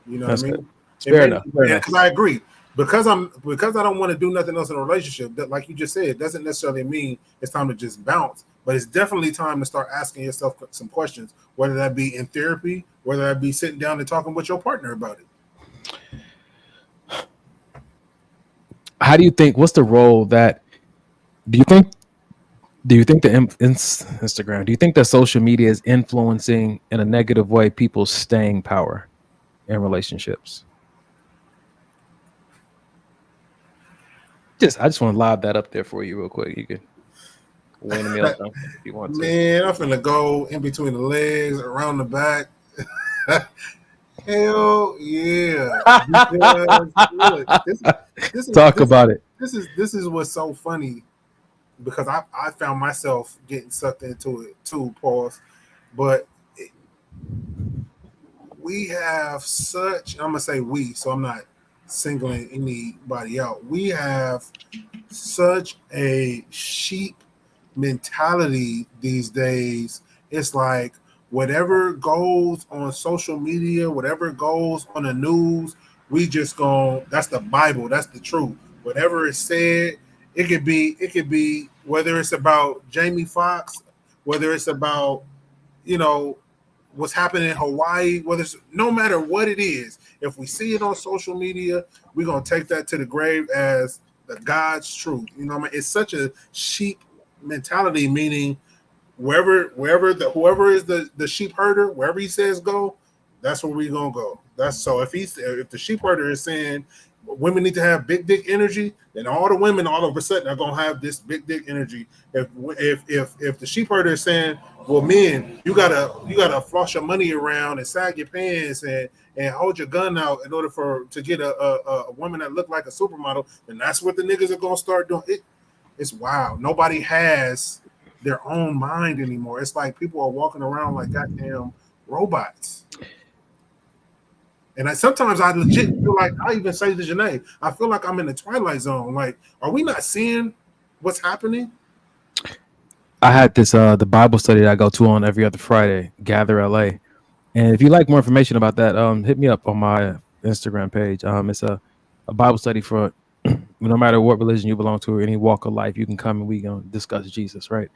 You know what I mean? Fair enough. Because I agree. Because I don't want to do nothing else in a relationship, that, like you just said, doesn't necessarily mean it's time to just bounce. but it's definitely time to start asking yourself some questions, whether that be in therapy, whether that be sitting down and talking with your partner about it. How do you think? What's the role that? Do you think? Do you think the Instagram? Do you think that social media is influencing in a negative way people's staying power in relationships? I just want to lob that up there for you real quick. You can win a meal if you want to. Man, I'm finna go in between the legs, around the back. Hell yeah! Because, look, Talk about it. This is what's so funny, because I found myself getting sucked into it too, pause. But we have such, I'm gonna say we, so I'm not singling anybody out. We have such a sheep mentality these days. It's like whatever goes on social media, whatever goes on the news, we just go, that's the Bible, that's the truth. Whatever is said, it could be whether it's about Jamie Foxx, whether it's about, what's happening in Hawaii, whether it's, no matter what it is, if we see it on social media, we're gonna take that to the grave as the God's truth. You know what I mean? It's such a sheep mentality, meaning whoever is the sheep herder, wherever he says go, that's where we're gonna go. That's so if the sheep herder is saying women need to have big dick energy, then all the women all of a sudden are gonna have this big dick energy. If the sheep herder is saying, well, men, you gotta floss your money around and sag your pants and hold your gun out in order to get a woman that look like a supermodel, then that's what the niggas are gonna start doing. It's wild. Nobody has their own mind anymore. It's like people are walking around like goddamn robots. And sometimes I legit feel like, I even say to Janae, I feel like I'm in the Twilight Zone. Like, are we not seeing what's happening? I had this the Bible study that I go to on every other Friday, Gather LA. And if you like more information about that, hit me up on my Instagram page. It's a Bible study for no matter what religion you belong to or any walk of life. You can come and we gonna discuss Jesus, right?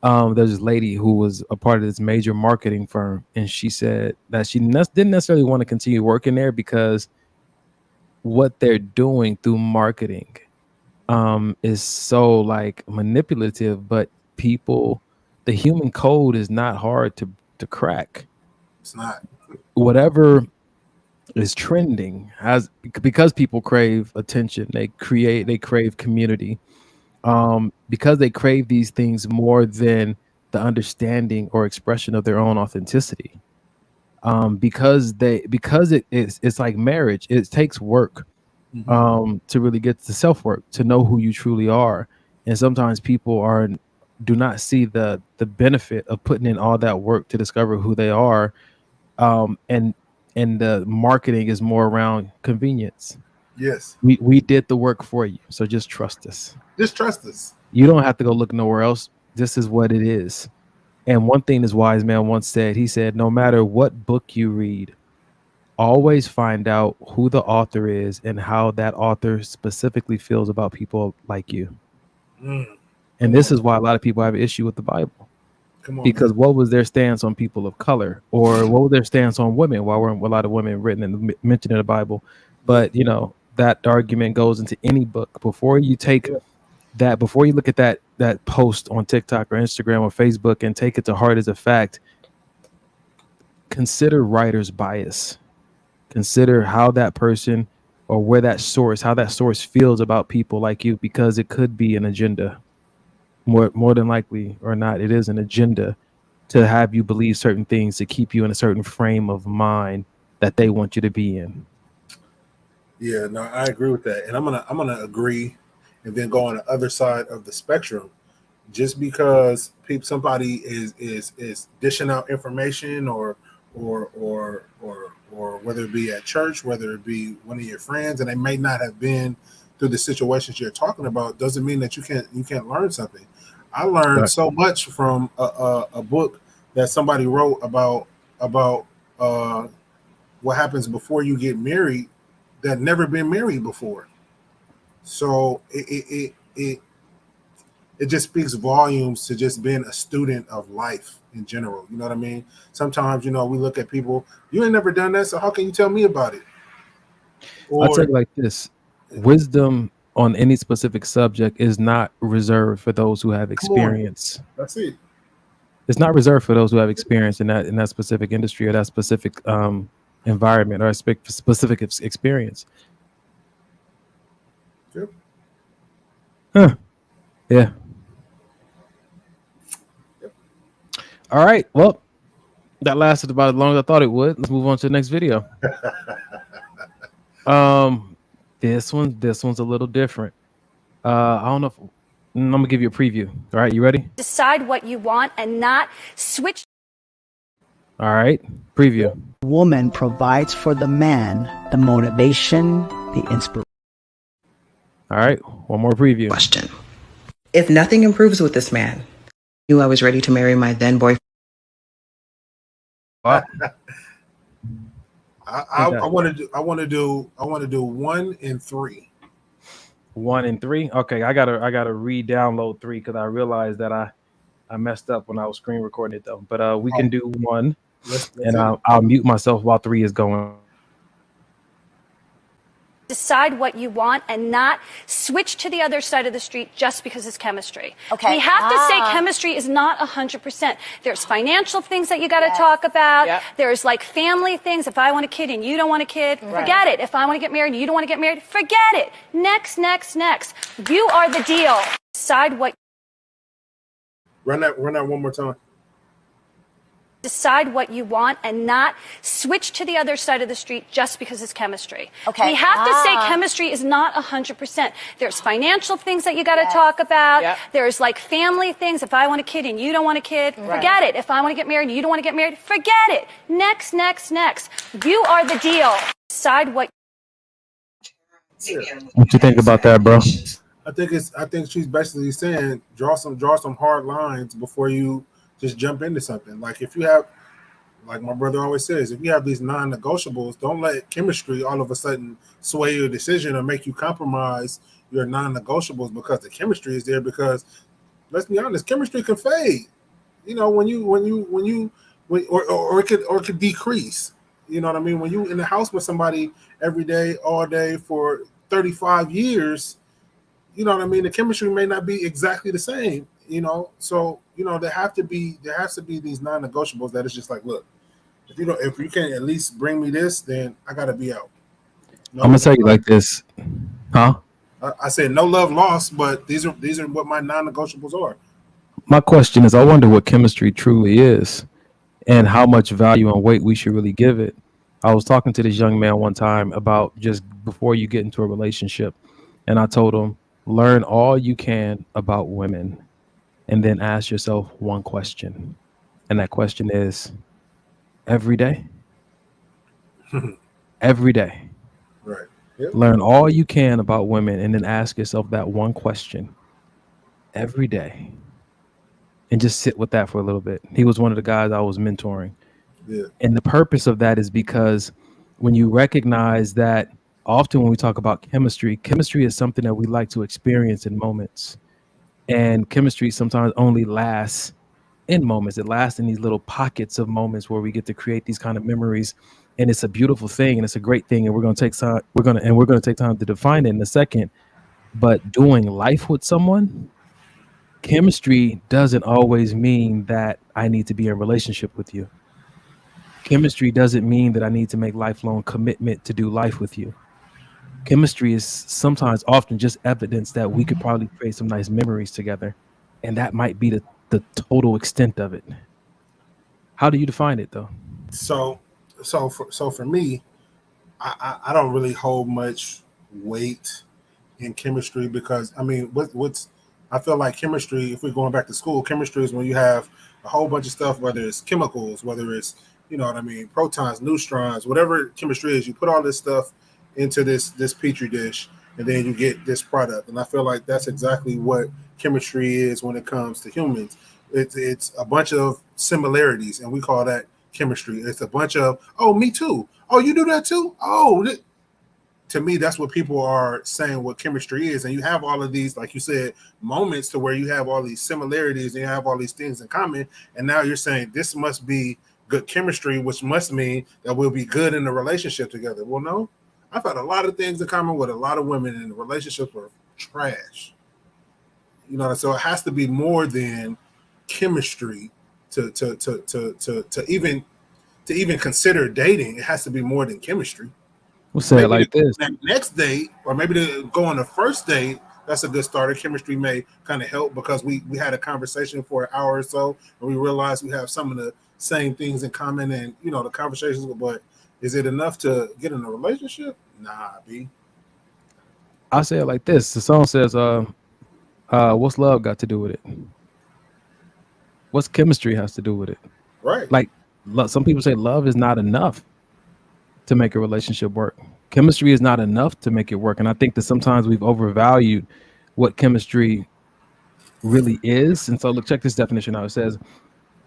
There's this lady who was a part of this major marketing firm, and she said that she didn't necessarily want to continue working there because what they're doing through marketing is so like manipulative, but the human code is not hard to crack. It's not. Whatever is trending because people crave attention, they crave community, because they crave these things more than the understanding or expression of their own authenticity, because it's like marriage. It takes work to really get to self-work, to know who you truly are. And sometimes people do not see the benefit of putting in all that work to discover who they are, and the marketing is more around convenience. Yes, we did the work for you, so just trust us. Just trust us. You don't have to go look nowhere else. This is what it is. And one thing this wise man once said, he said, no matter what book you read, always find out who the author is and how that author specifically feels about people like you. And this is why a lot of people have an issue with the Bible. Because what was their stance on people of color, or what was their stance on women? Why weren't a lot of women written and mentioned in the Bible? But that argument goes into any book. Before you take that, before you look at that post on TikTok or Instagram or Facebook and take it to heart as a fact, consider writer's bias. Consider how that person or how that source feels about people like you, because it could be an agenda. More than likely or not, it is an agenda to have you believe certain things, to keep you in a certain frame of mind that they want you to be in. Yeah, no, I agree with that, and I'm gonna agree, and then go on the other side of the spectrum. Just because somebody is dishing out information, or whether it be at church, whether it be one of your friends, and they may not have been through the situations you're talking about, doesn't mean that you can't learn something. I learned so much from a book that somebody wrote about what happens before you get married that never been married before. So it's it just speaks volumes to just being a student of life in general. You know what I mean? Sometimes, we look at people, you ain't never done that, so how can you tell me about it? I'll tell you like this. Wisdom on any specific subject is not reserved for those who have experience. That's it. It's not reserved for those who have experience in that specific industry or that specific environment or specific experience. Yep. Huh. Yeah. Yep. All right. Well, that lasted about as long as I thought it would. Let's move on to the next video. This one's a little different. I don't know if I'm gonna give you a preview. All right, you ready? Decide what you want and not switch. All right, preview. Woman provides for the man the motivation, the inspiration. All right, one more preview. Question. If nothing improves with this man, I knew I was ready to marry my then boyfriend. Wow. I want to do 1 and 3. 1 and 3. Okay, I gotta re-download 3 because I realized that I messed up when I was screen recording it though. But we can do 1, and I'll mute myself while 3 is going. Decide what you want and not switch to the other side of the street just because it's chemistry. Okay. We have to say chemistry is not 100%. There's financial things that you got to talk about. Yep. There's like family things. If I want a kid and you don't want a kid, forget it. If I want to get married and you don't want to get married, forget it. Next. You are the deal. Decide what. Run that one more time. Decide what you want and not switch to the other side of the street just because it's chemistry. Okay. We have to say chemistry is not 100%. There's financial things that you got to talk about. Yep. There's like family things. If I want a kid and you don't want a kid, forget it. If I want to get married and you don't want to get married, forget it. Next. You are the deal. Decide what. What you think about that, bro? I think she's basically saying draw some hard lines before you just jump into something. Like if you have, like my brother always says, if you have these non-negotiables, don't let chemistry all of a sudden sway your decision or make you compromise your non-negotiables because the chemistry is there. Because let's be honest, chemistry can fade. Or it could decrease. You know what I mean? When you in the house with somebody every day, all day for 35 years, you know what I mean? The chemistry may not be exactly the same. So there has to be these non-negotiables that it's just like, look, if you can't at least bring me this, then I gotta be out. I'm gonna tell you like this, huh? I said no love lost, but these are what my non-negotiables are. My question is, I wonder what chemistry truly is, and how much value and weight we should really give it. I was talking to this young man one time about just before you get into a relationship, and I told him, learn all you can about women. And then ask yourself one question. And that question is, every day? Every day. Right. Yep. Learn all you can about women and then ask yourself that one question every day. And just sit with that for a little bit. He was one of the guys I was mentoring. Yeah. And the purpose of that is because when you recognize that often when we talk about chemistry is something that we like to experience in moments. And chemistry sometimes only lasts in moments. It lasts in these little pockets of moments where we get to create these kind of memories. And it's a beautiful thing and it's a great thing. And we're going to take time. We're going to take time to define it in a second. But doing life with someone, chemistry doesn't always mean that I need to be in a relationship with you. Chemistry doesn't mean that I need to make lifelong commitment to do life with you. Chemistry is sometimes often just evidence that we could probably create some nice memories together. And that might be the total extent of it. How do you define it though? So for me, I don't really hold much weight in chemistry because I feel like chemistry, if we're going back to school, chemistry is when you have a whole bunch of stuff, whether it's chemicals, whether it's, protons, neutrons, whatever chemistry is, you put all this stuff into this petri dish, and then you get this product. And I feel like that's exactly what chemistry is when it comes to humans. It's a bunch of similarities, and we call that chemistry. It's a bunch of, oh, me too. Oh, you do that too? Oh, to me, that's what people are saying what chemistry is. And you have all of these, like you said, moments to where you have all these similarities and you have all these things in common. And now you're saying this must be good chemistry, which must mean that we'll be good in the relationship together. Well, no, I've had a lot of things in common with a lot of women, and the relationships were trash. You know, so it has to be more than chemistry to even consider dating. It has to be more than chemistry. We'll say it like this. That next date, or maybe to go on the first date, that's a good starter. Chemistry may kind of help because we had a conversation for an hour or so, and we realized we have some of the same things in common, and you know the conversations. But is it enough to get in a relationship? Nah, B. I'll say it like this. The song says, what's love got to do with it? What's chemistry has to do with it? Right. Like some people say love is not enough to make a relationship work. Chemistry is not enough to make it work. And I think that sometimes we've overvalued what chemistry really is. And so look, check this definition out. It says,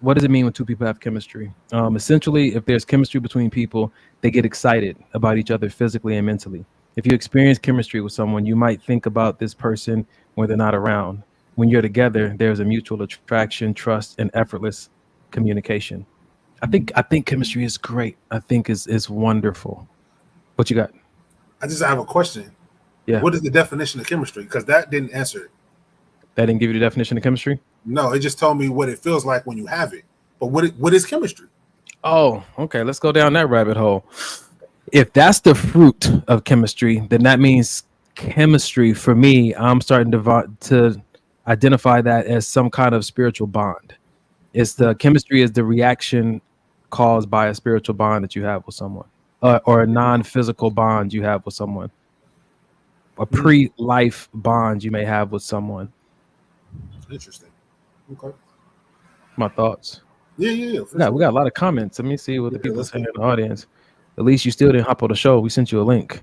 what does it mean when two people have chemistry? Essentially, if there's chemistry between people, they get excited about each other physically and mentally. If you experience chemistry with someone, you might think about this person when they're not around. When you're together, there's a mutual attraction, trust, and effortless communication. I think chemistry is great. I think it's wonderful. What you got? I just have a question. Yeah. What is the definition of chemistry? Because that didn't answer it. That didn't give you the definition of chemistry? No, it just told me what it feels like when you have it. But what is chemistry? Oh, okay. Let's go down that rabbit hole. If that's the fruit of chemistry, then that means chemistry for me, I'm starting to identify that as some kind of spiritual bond. It's the chemistry is the reaction caused by a spiritual bond that you have with someone, or a non-physical bond you have with someone, a pre-life bond you may have with someone. Interesting. Okay. My thoughts. Yeah. We got a lot of comments. Let me see what the people say in the audience. At least you still didn't hop on the show. We sent you a link.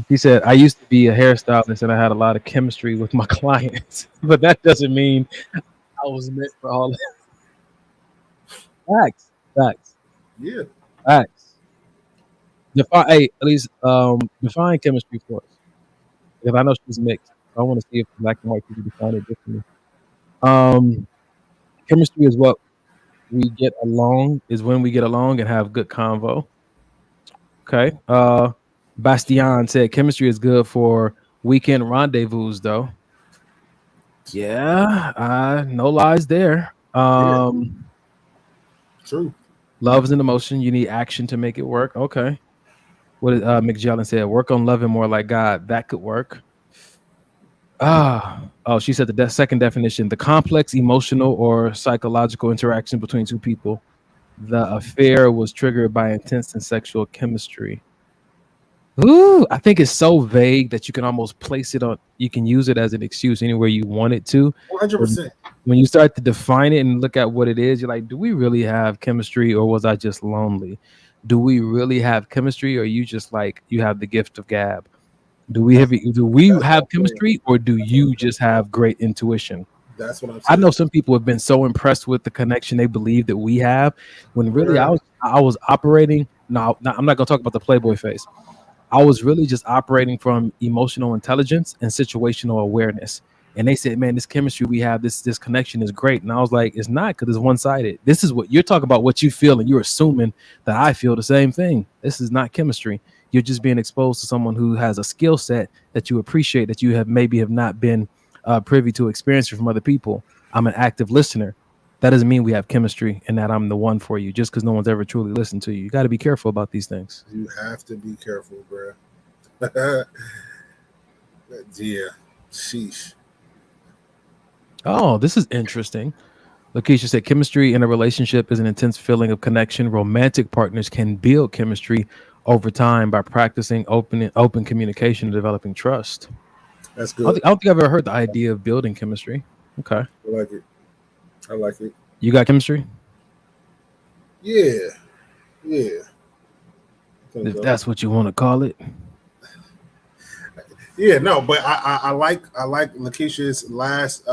He said, I used to be a hairstylist and I had a lot of chemistry with my clients, but that doesn't mean I was meant for all that. Facts. Yeah. Facts. Define chemistry for us. Because I know she's mixed. I want to see if black and white people define it differently. Chemistry is what we get along, is when we get along and have good convo. Okay. Bastian said chemistry is good for weekend rendezvous, though. Yeah, no lies there. True. Love is an emotion. You need action to make it work. Okay. What did McJellen said? Work on loving more like God. That could work. She said the second definition: the complex emotional or psychological interaction between two people. The affair was triggered by intense and sexual chemistry. Ooh, I think it's so vague that you can almost place it on. You can use it as an excuse anywhere you want it to. 100%. When you start to define it and look at what it is, you're like, do we really have chemistry, or was I just lonely? Do we really have chemistry, or are you just like you have the gift of gab? Do we have chemistry, or do you just have great intuition? That's what I'm saying. I know some people have been so impressed with the connection they believe that we have, when really I was operating. No, I'm not gonna talk about the Playboy face. I was really just operating from emotional intelligence and situational awareness. And they said, man, this chemistry we have, this connection is great. And I was like, it's not, because it's one-sided. This is what you're talking about, what you feel, and you're assuming that I feel the same thing. This is not chemistry. You're just being exposed to someone who has a skill set that you appreciate, that you have not been privy to experiencing from other people. I'm an active listener. That doesn't mean we have chemistry and that I'm the one for you, just because no one's ever truly listened to you. You got to be careful about these things. You have to be careful, bro. Yeah. Sheesh. Oh, this is interesting. Lakeisha said chemistry in a relationship is an intense feeling of connection. Romantic partners can build chemistry over time by practicing open communication and developing trust. That's good. I don't think I've ever heard the idea of building chemistry. Okay. I like it. You got chemistry? Yeah. If that's what you want to call it. Yeah, no, but I like Lakeisha's last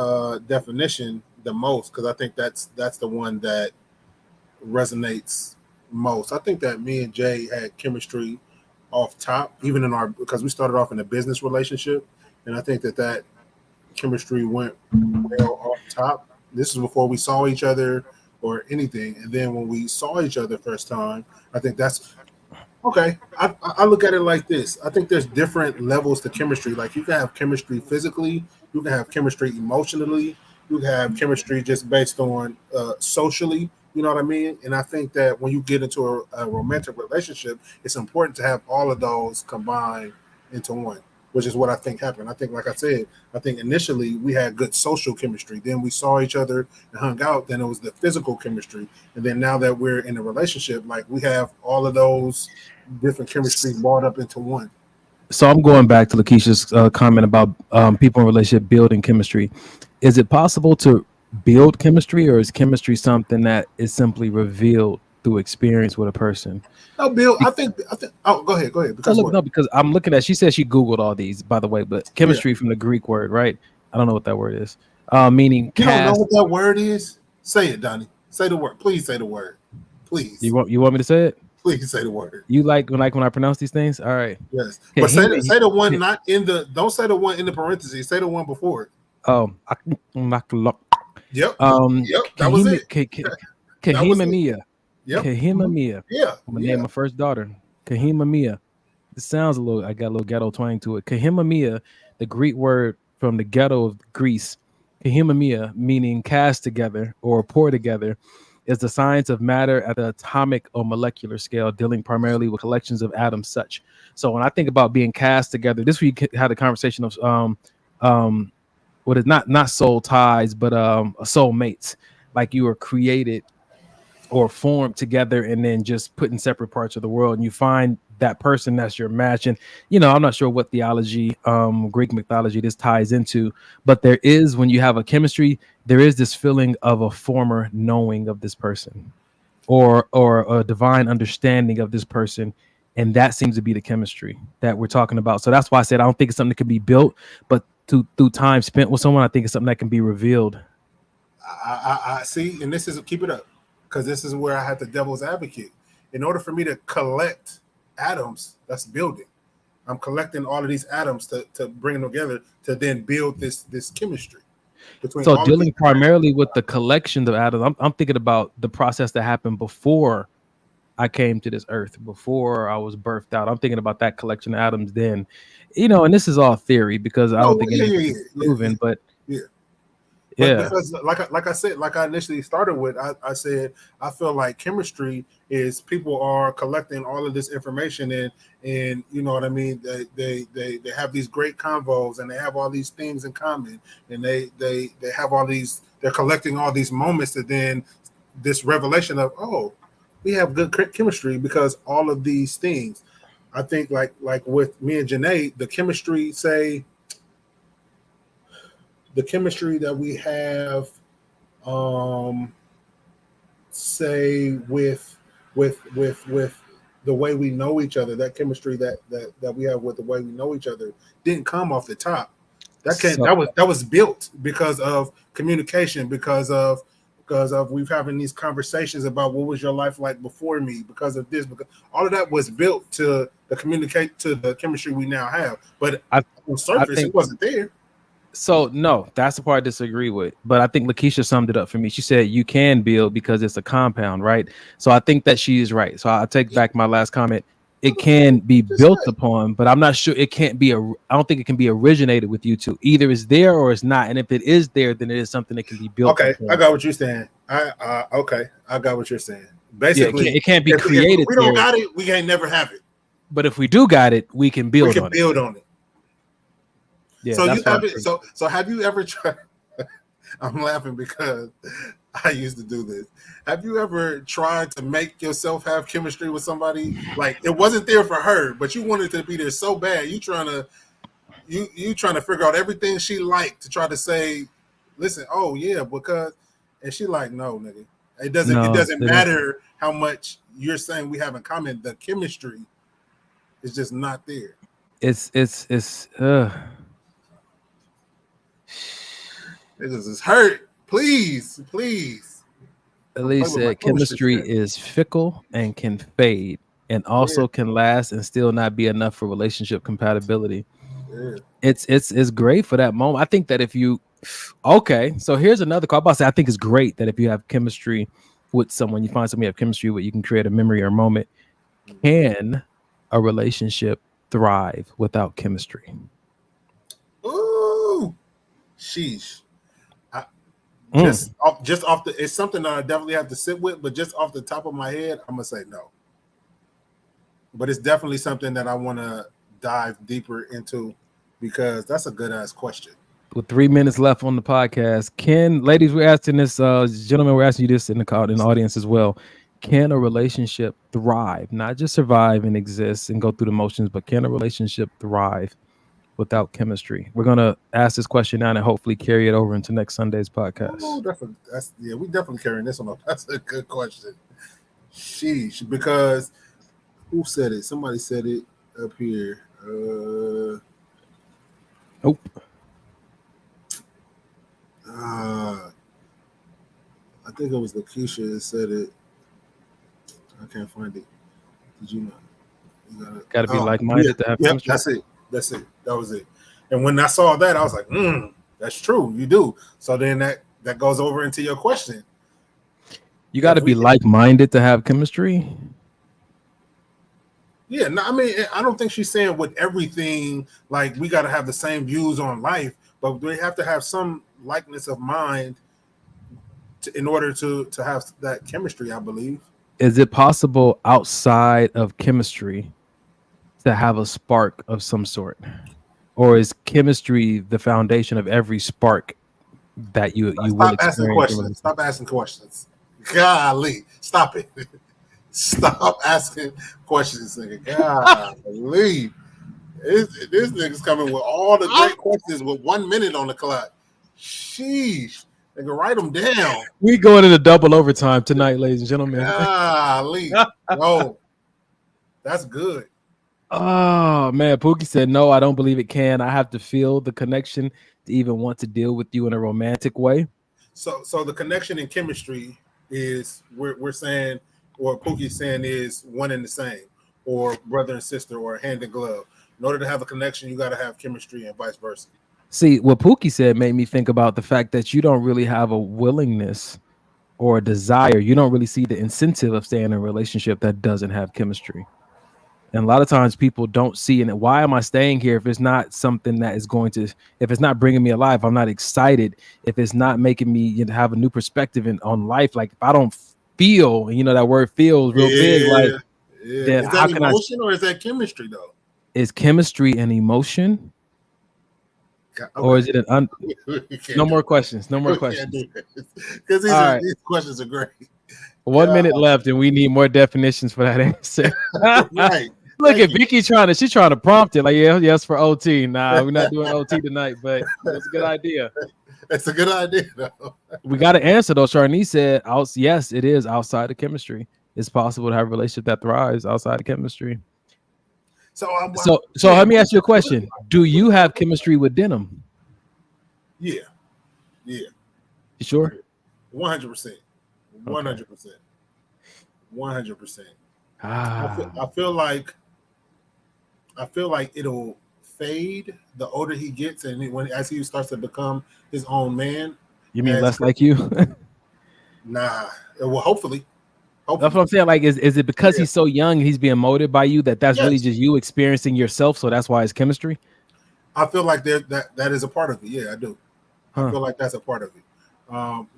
definition the most, because I think that's the one that resonates most. I think that me and Jay had chemistry off top, even in because we started off in a business relationship, and I think that chemistry went well off top. This is before we saw each other or anything, and then when we saw each other first time, I think that's okay. I look at it like this. I think there's different levels to chemistry. Like you can have chemistry physically, you can have chemistry emotionally, you can have chemistry just based on socially. You know what I mean? And I think that when you get into a romantic relationship, it's important to have all of those combined into one, which is what I think happened. I think, like I said, I think initially we had good social chemistry. Then we saw each other and hung out. Then it was the physical chemistry. And then now that we're in a relationship, like we have all of those different chemistry brought up into one. So I'm going back to Lakeisha's comment about people in relationship building chemistry. Is it possible to build chemistry, or is chemistry something that is simply revealed through experience with a person? No, Bill, I think. Oh, go ahead. Because because I'm looking at. She said she Googled all these, by the way, but chemistry from the Greek word, right? I don't know what that word is. Meaning. You don't know what that word is? Say it, Donnie. Say the word. Please say the word. Please. You want me to say it? Please say the word. You like when I pronounce these things? All right. Yes, but say the one not in the. Don't say the one in the parentheses. Say the one before it. Oh, Yep. That was it. Kahima Mia. Yep. Kahima Mia. Yeah. I'm gonna name my first daughter Kahima Mia. It sounds I got a little ghetto twang to it. Kahima Mia, the Greek word from the ghetto of Greece. Kahima Mia, meaning cast together or pour together, is the science of matter at the atomic or molecular scale, dealing primarily with collections of atoms such. So when I think about being cast together, this week had a conversation of what is not soul ties, but soul mates. Like you were created or formed together and then just put in separate parts of the world, and you find that person that's your match. And I'm not sure what theology, Greek mythology this ties into, but there is, when you have a chemistry, there is this feeling of a former knowing of this person or a divine understanding of this person. And that seems to be the chemistry that we're talking about. So that's why I said I don't think it's something that can be built, but through time spent with someone, I think it's something that can be revealed. I see, and this is keep it up, because this is where I had the devil's advocate. In order for me to collect atoms, that's building. I'm collecting all of these atoms to bring them together to then build this chemistry. So dealing primarily with the collection of atoms, I'm thinking about the process that happened before I came to this earth, before I was birthed out. I'm thinking about that collection of atoms then, and this is all theory because I don't think anything's proven, but because like I said, like I initially started with, I said, I feel like chemistry is people are collecting all of this information and you know what I mean? They have these great convos and they have all these things in common, and they have all these, they're collecting all these moments, that then this revelation of, oh, we have good chemistry because all of these things. I think like with me and Janae, the chemistry that we have, say with the way we know each other, that chemistry that we have with the way we know each other didn't come off the top. That was built because of communication, because of we've having these conversations about what was your life like before me, because of this, because all of that was built to communicate to the chemistry we now have. But on the surface, it wasn't there. So no, that's the part I disagree with. But I think Lakeisha summed it up for me. She said you can build because it's a compound, right? So I think that she is right. So I'll take back my last comment. It can be built upon, but I'm not sure it can't be. I don't think it can be originated with you two. Either it's there or it's not. And if it is there, then it is something that can be built. Okay, upon. I got what you're saying. Okay, I got what you're saying. Basically, it can't be created. If we don't got it, we can't never have it. But if we do got it, we can build. On it. Yeah. So you have it. So have you ever tried? I'm laughing because I used to do this. Have you ever tried to make yourself have chemistry with somebody? Like it wasn't there for her, but you wanted to be there so bad. You trying to figure out everything she liked to try to say, listen, oh yeah, because, and she like, no, nigga. It doesn't matter how much you're saying we have in common. The chemistry is just not there. It's This is hurt. Please. Elise said chemistry is fickle and can fade, and also can last and still not be enough for relationship compatibility. Yeah. It's great for that moment. I think that if you so here's another call. I'm about to say, I think it's great that if you have chemistry with someone, you find someone you have chemistry with, you can create a memory or a moment. Can a relationship thrive without chemistry? Ooh, sheesh. Just off the, it's something that I definitely have to sit with, but just off the top of my head, I'm gonna say no. But it's definitely something that I want to dive deeper into because that's a good ass question. With 3 minutes left on the podcast, ladies, we're asking this, gentlemen, we're asking you this in the audience as well. Can a relationship thrive, not just survive and exist and go through the motions, but can a relationship thrive without chemistry? We're gonna ask this question now and hopefully carry it over into next Sunday's podcast. Oh, we definitely carrying this one. That's a good question. Sheesh, because who said it? Somebody said it up here. I think it was Lakeisha that said it. I can't find it. Did you know? You gotta be like-minded to have chemistry. That's it. That was it. And when I saw that, I was like, that's true. You do. So then that goes over into your question. You got to be like-minded to have chemistry. Yeah, no, I mean, I don't think she's saying with everything, like we got to have the same views on life, but we have to have some likeness of mind in order to have that chemistry, I believe. Is it possible outside of chemistry to have a spark of some sort? Or is chemistry the foundation of every spark that you will experience? Stop asking questions. Golly, stop it. Stop asking questions, nigga. Golly. This nigga's coming with all the great questions with 1 minute on the clock. Sheesh. Nigga, write them down. We going into double overtime tonight, ladies and gentlemen. Golly. No. That's good. Oh, man. Pookie said, no, I don't believe it can. I have to feel the connection to even want to deal with you in a romantic way. So the connection in chemistry is we're saying, or Pookie's saying, is one and the same, or brother and sister, or hand in glove. In order to have a connection, you got to have chemistry and vice versa. See, what Pookie said made me think about the fact that you don't really have a willingness or a desire. You don't really see the incentive of staying in a relationship that doesn't have chemistry. And a lot of times people don't see, and why am I staying here if it's not something that is going to, if it's not bringing me alive, I'm not excited, if it's not making me have a new perspective on life. Like if I don't feel, that word feels real big. Like, is that emotion or is that chemistry though? Is chemistry an emotion? Okay. Or is it an no more questions? No more questions. Because these questions are great. 1 minute left, and we need more definitions for that answer. Right. Look at Vicky she's trying to prompt it. Like, yes for OT. Nah, we're not doing OT tonight, but it's a good idea. It's a good idea, though. We got to answer though. Sharnese said, yes, it is outside of chemistry. It's possible to have a relationship that thrives outside of chemistry. So let me ask you a question. Do you have chemistry with Denim? Yeah. You sure? 100%. 100%. I feel like it'll fade the older he gets, and as he starts to become his own man. You mean less like you? Nah. Well, hopefully. That's what I'm saying. Like, is it because he's so young and he's being molded by you that's really just you experiencing yourself? So that's why it's chemistry. I feel like that is a part of it. Yeah, I do. I feel like that's a part of it.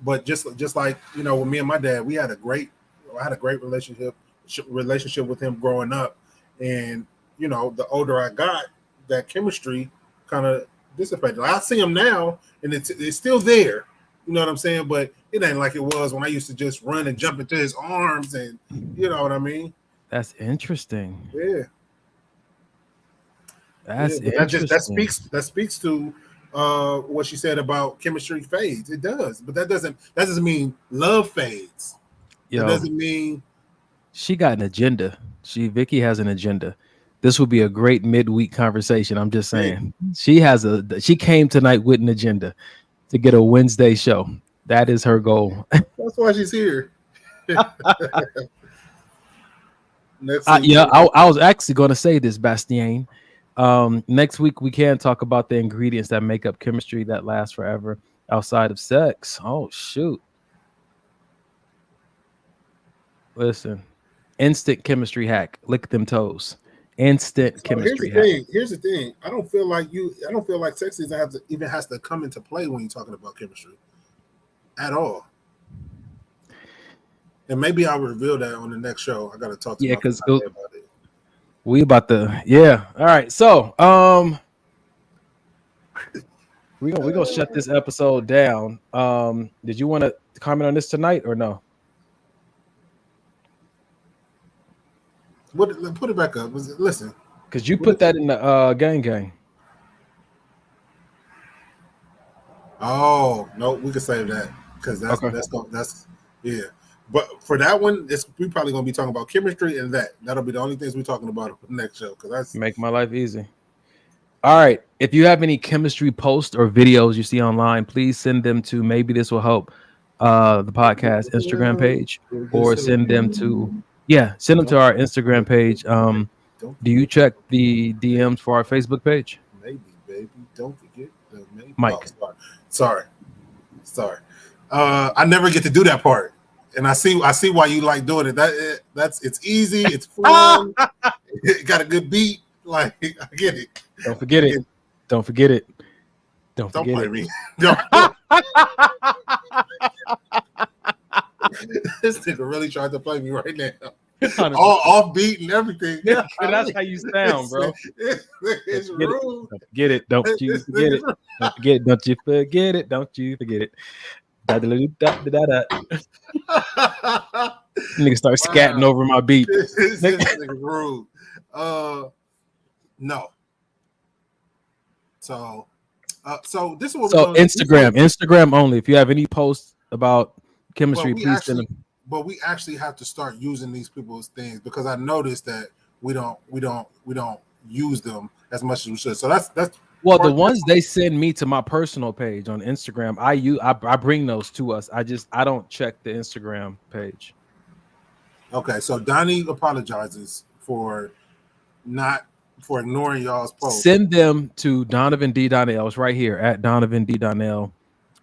But just like with me and my dad, I had a great relationship with him growing up, and the older I got, that chemistry kind of dissipated. I see him now, and it's still there. You know what I'm saying? But it ain't like it was when I used to just run and jump into his arms, and you know what I mean. That's interesting. Yeah. That's interesting. That speaks to what she said about chemistry fades. It does, but that doesn't mean love fades. That doesn't mean she got an agenda. Vicky has an agenda. This would be a great midweek conversation. I'm just saying. She came tonight with an agenda to get a Wednesday show. That is her goal. That's why she's here. Next week. Yeah, I was actually going to say this, Bastien. Next week we can talk about the ingredients that make up chemistry that lasts forever outside of sex. Oh shoot! Listen, instant chemistry hack. Lick them toes. Instant chemistry hack. Here's the thing. I don't feel like sex even has to come into play when you're talking about chemistry at all. And maybe I'll reveal that on the next show. I got to talk to my because about it. We about to, all right. So, we gonna shut this episode down. Did you want to comment on this tonight or no? Put it back up. Listen, because you put that in the gang. Oh no, we can save that because that's yeah. But for that one, we probably gonna be talking about chemistry and that'll be the only things we're talking about on the next show because that's make my life easy. All right. If you have any chemistry posts or videos you see online, please send them to Maybe This Will Help, the podcast Instagram page, or send them to our Instagram page. Do you check the DMs for our Facebook page? Maybe, baby. Don't forget the maybe. Mike. Oh, sorry. I never get to do that part, and I see why you like doing it. It's easy. It's fun. It got a good beat. Like I get it. Don't forget it. Don't forget it. Don't play it. me. Don't. This nigga really tried to play me right now. All offbeat and everything. Yeah, that's how you sound, bro. It's rude. Don't forget it. Don't you forget it. Don't forget it. Don't you forget it. Don't you forget it. Nigga start scatting over my beat. This nigga rude. No. So this is what we're Instagram only. If you have any posts about chemistry, please send them. But we actually have to start using these people's things because I noticed that we don't use them as much as we should. So that's well, the ones they send me to my personal page on Instagram, I bring those to us. I don't check the Instagram page. Okay, so Donnie apologizes for ignoring y'all's posts. Send them to Donovan D. Donnell. It's right here at Donovan D. Donnell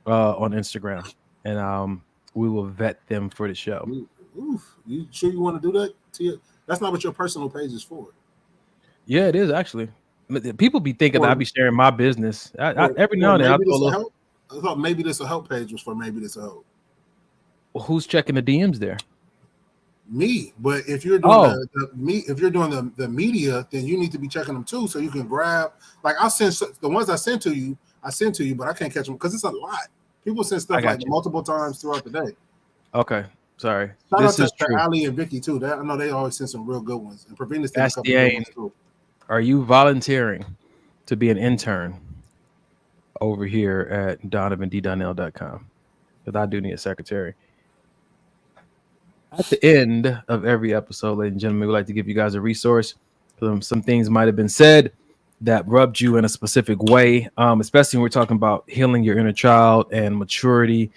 on Instagram, and we will vet them for the show. Oof. You sure you want to do that? That's not what your personal page is for. Yeah, it is actually. People be thinking that I be sharing my business. Every now and then I thought Maybe This Will Help page was for Maybe This Will Help. Well, who's checking the DMs there? Me, but if you're doing the media, then you need to be checking them too, so you can grab. Like I'll send the ones I send to you, but I can't catch them because it's a lot. People send stuff like multiple times throughout the day. Okay, sorry. Shout out to Ali and Vicky too. I know they always send some real good ones. And Pravina's sent a couple good ones too. Are you volunteering to be an intern over here at DonovanDDonnell.com? Because I do need a secretary. At the end of every episode, ladies and gentlemen, we like to give you guys a resource. Some things might have been said that rubbed you in a specific way, especially when we're talking about healing your inner child and maturity,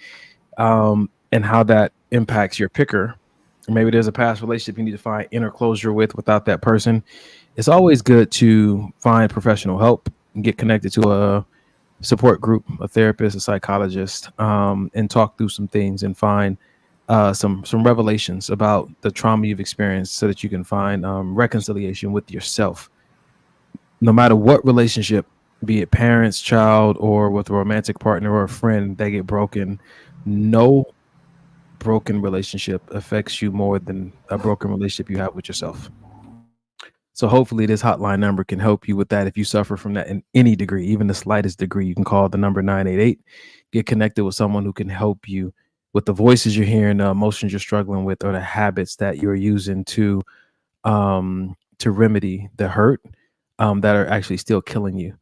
and how that impacts your picker. Or maybe there's a past relationship you need to find inner closure without that person. It's always good to find professional help and get connected to a support group, a therapist, a psychologist, and talk through some things and find some revelations about the trauma you've experienced so that you can find reconciliation with yourself. No matter what relationship, be it parents, child, or with a romantic partner or a friend, they get broken. No broken relationship affects you more than a broken relationship you have with yourself. So hopefully this hotline number can help you with that. If you suffer from that in any degree, even the slightest degree, you can call the number 988, get connected with someone who can help you with the voices you're hearing, the emotions you're struggling with, or the habits that you're using to remedy the hurt that are actually still killing you.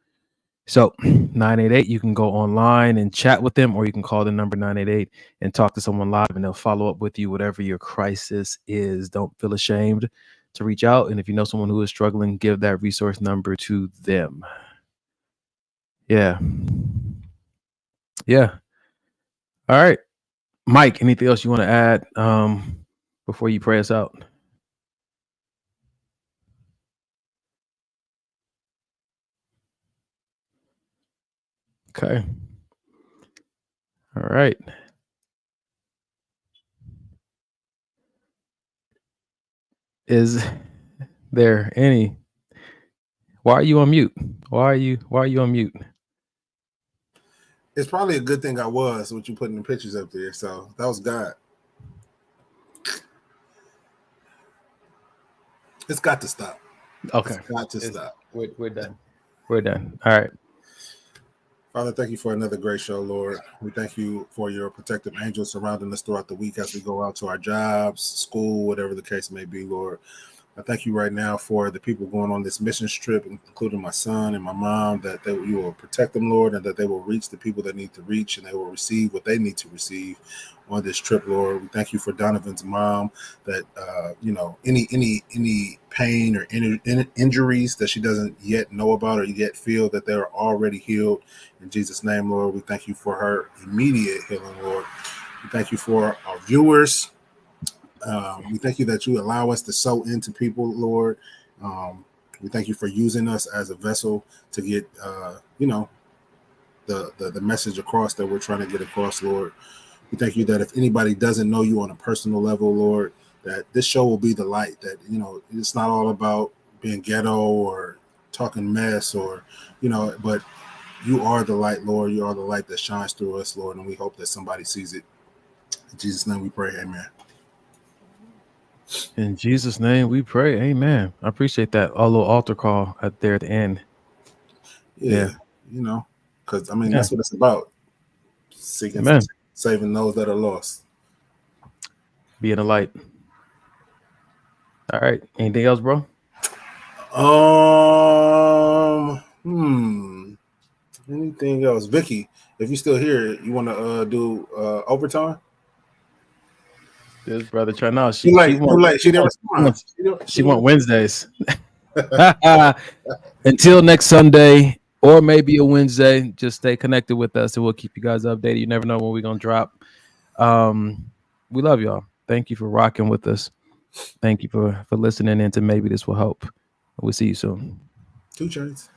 So 988, you can go online and chat with them, or you can call the number 988 and talk to someone live, and they'll follow up with you, whatever your crisis is. Don't feel ashamed to reach out. And if you know someone who is struggling, give that resource number to them. Yeah. All right. Mike, anything else you want to add before you pray us out? Okay. All right. Is there any? Why are you on mute? Why are you on mute? It's probably a good thing I was with you putting the pictures up there. So that was God. It's got to stop. Okay. It's got to stop. We're done. We're done. All right. Father, thank you for another great show, Lord. We thank you for your protective angels surrounding us throughout the week as we go out to our jobs, school, whatever the case may be, Lord. I thank you right now for the people going on this mission trip, including my son and my mom, that you will protect them, Lord, and that they will reach the people that need to reach, and they will receive what they need to receive on this trip, Lord. We thank you for Donovan's mom, that any pain or injuries that she doesn't yet know about or yet feel, that they are already healed. In Jesus' name, Lord, we thank you for her immediate healing, Lord. We thank you for our viewers. We thank you that you allow us to sow into people, Lord. We thank you for using us as a vessel to get, the message across that we're trying to get across, Lord. We thank you that if anybody doesn't know you on a personal level, Lord, that this show will be the light, that, it's not all about being ghetto or talking mess or, but you are the light, Lord. You are the light that shines through us, Lord, and we hope that somebody sees it. In Jesus' name we pray, amen. In Jesus' name we pray. Amen. I appreciate that. A little altar call at there at the end. Yeah. Because that's what it's about. Seeking, saving those that are lost. Being a light. All right. Anything else, bro? Anything else? Vicky, if you're still here, you want to do overtime? This brother trying out. She never responds. She want Wednesdays. Until next Sunday, or maybe a Wednesday, just stay connected with us and we'll keep you guys updated. You never know when we're gonna drop. We love y'all. Thank you for rocking with us. Thank you for listening in to Maybe This Will Help. We'll see you soon. 2 Chainz.